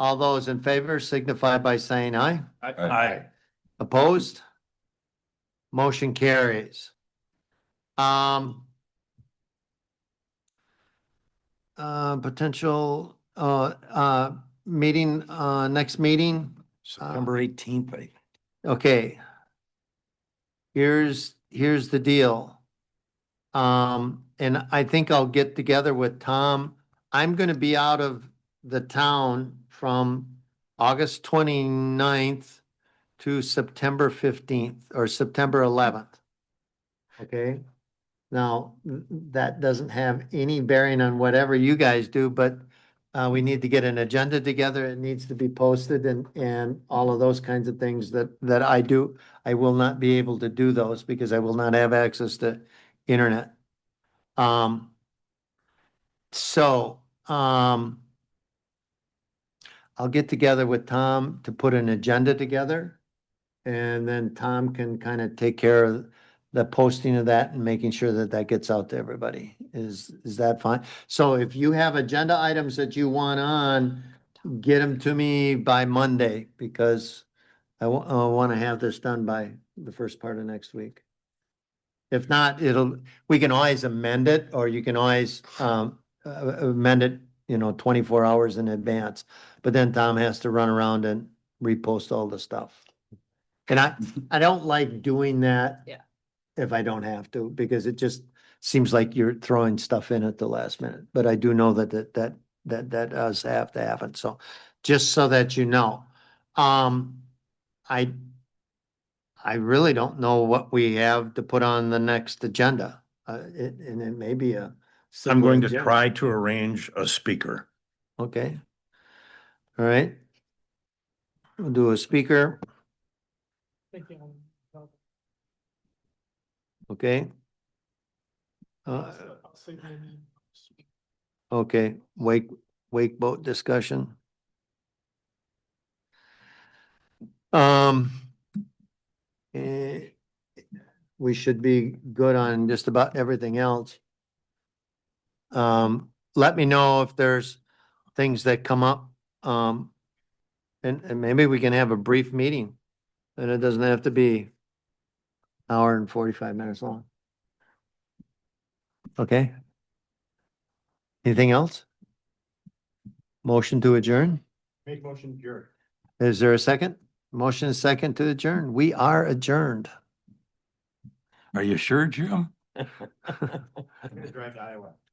All those in favor signify by saying aye. Aye. Opposed? Motion carries. Potential meeting, next meeting. September 18th, Okay. Here's the deal. And I think I'll get together with Tom. I'm gonna be out of the town from August 29th to September 15th or September 11th. Okay? Now, that doesn't have any bearing on whatever you guys do, but we need to get an agenda together. It needs to be posted and all of those kinds of things that I do. I will not be able to do those because I will not have access to internet. So, I'll get together with Tom to put an agenda together. And then Tom can kind of take care of the posting of that and making sure that that gets out to everybody. Is that fine? So if you have agenda items that you want on, get them to me by Monday because I want to have this done by the first part of next week. If not, we can always amend it, or you can always amend it, 24 hours in advance. But then Tom has to run around and repost all the stuff. And I don't like doing that. Yeah. If I don't have to, because it just seems like you're throwing stuff in at the last minute, but I do know that does have to happen, so just so that you know. I really don't know what we have to put on the next agenda, and it may be a. I'm simple going to agenda. try to arrange a speaker. Okay. All right. We'll do a speaker, okay? Okay, wake boat discussion. Um. We should be good on just about everything else. Let me know if there's things that come up. And maybe we can have a brief meeting. And it doesn't have to be hour and 45 minutes long. Okay? Anything else? Motion to adjourn? Make motion adjourned. Is there a second? Motion is second to adjourn. We are adjourned. Are you sure, Jim? I'm gonna drive to Iowa.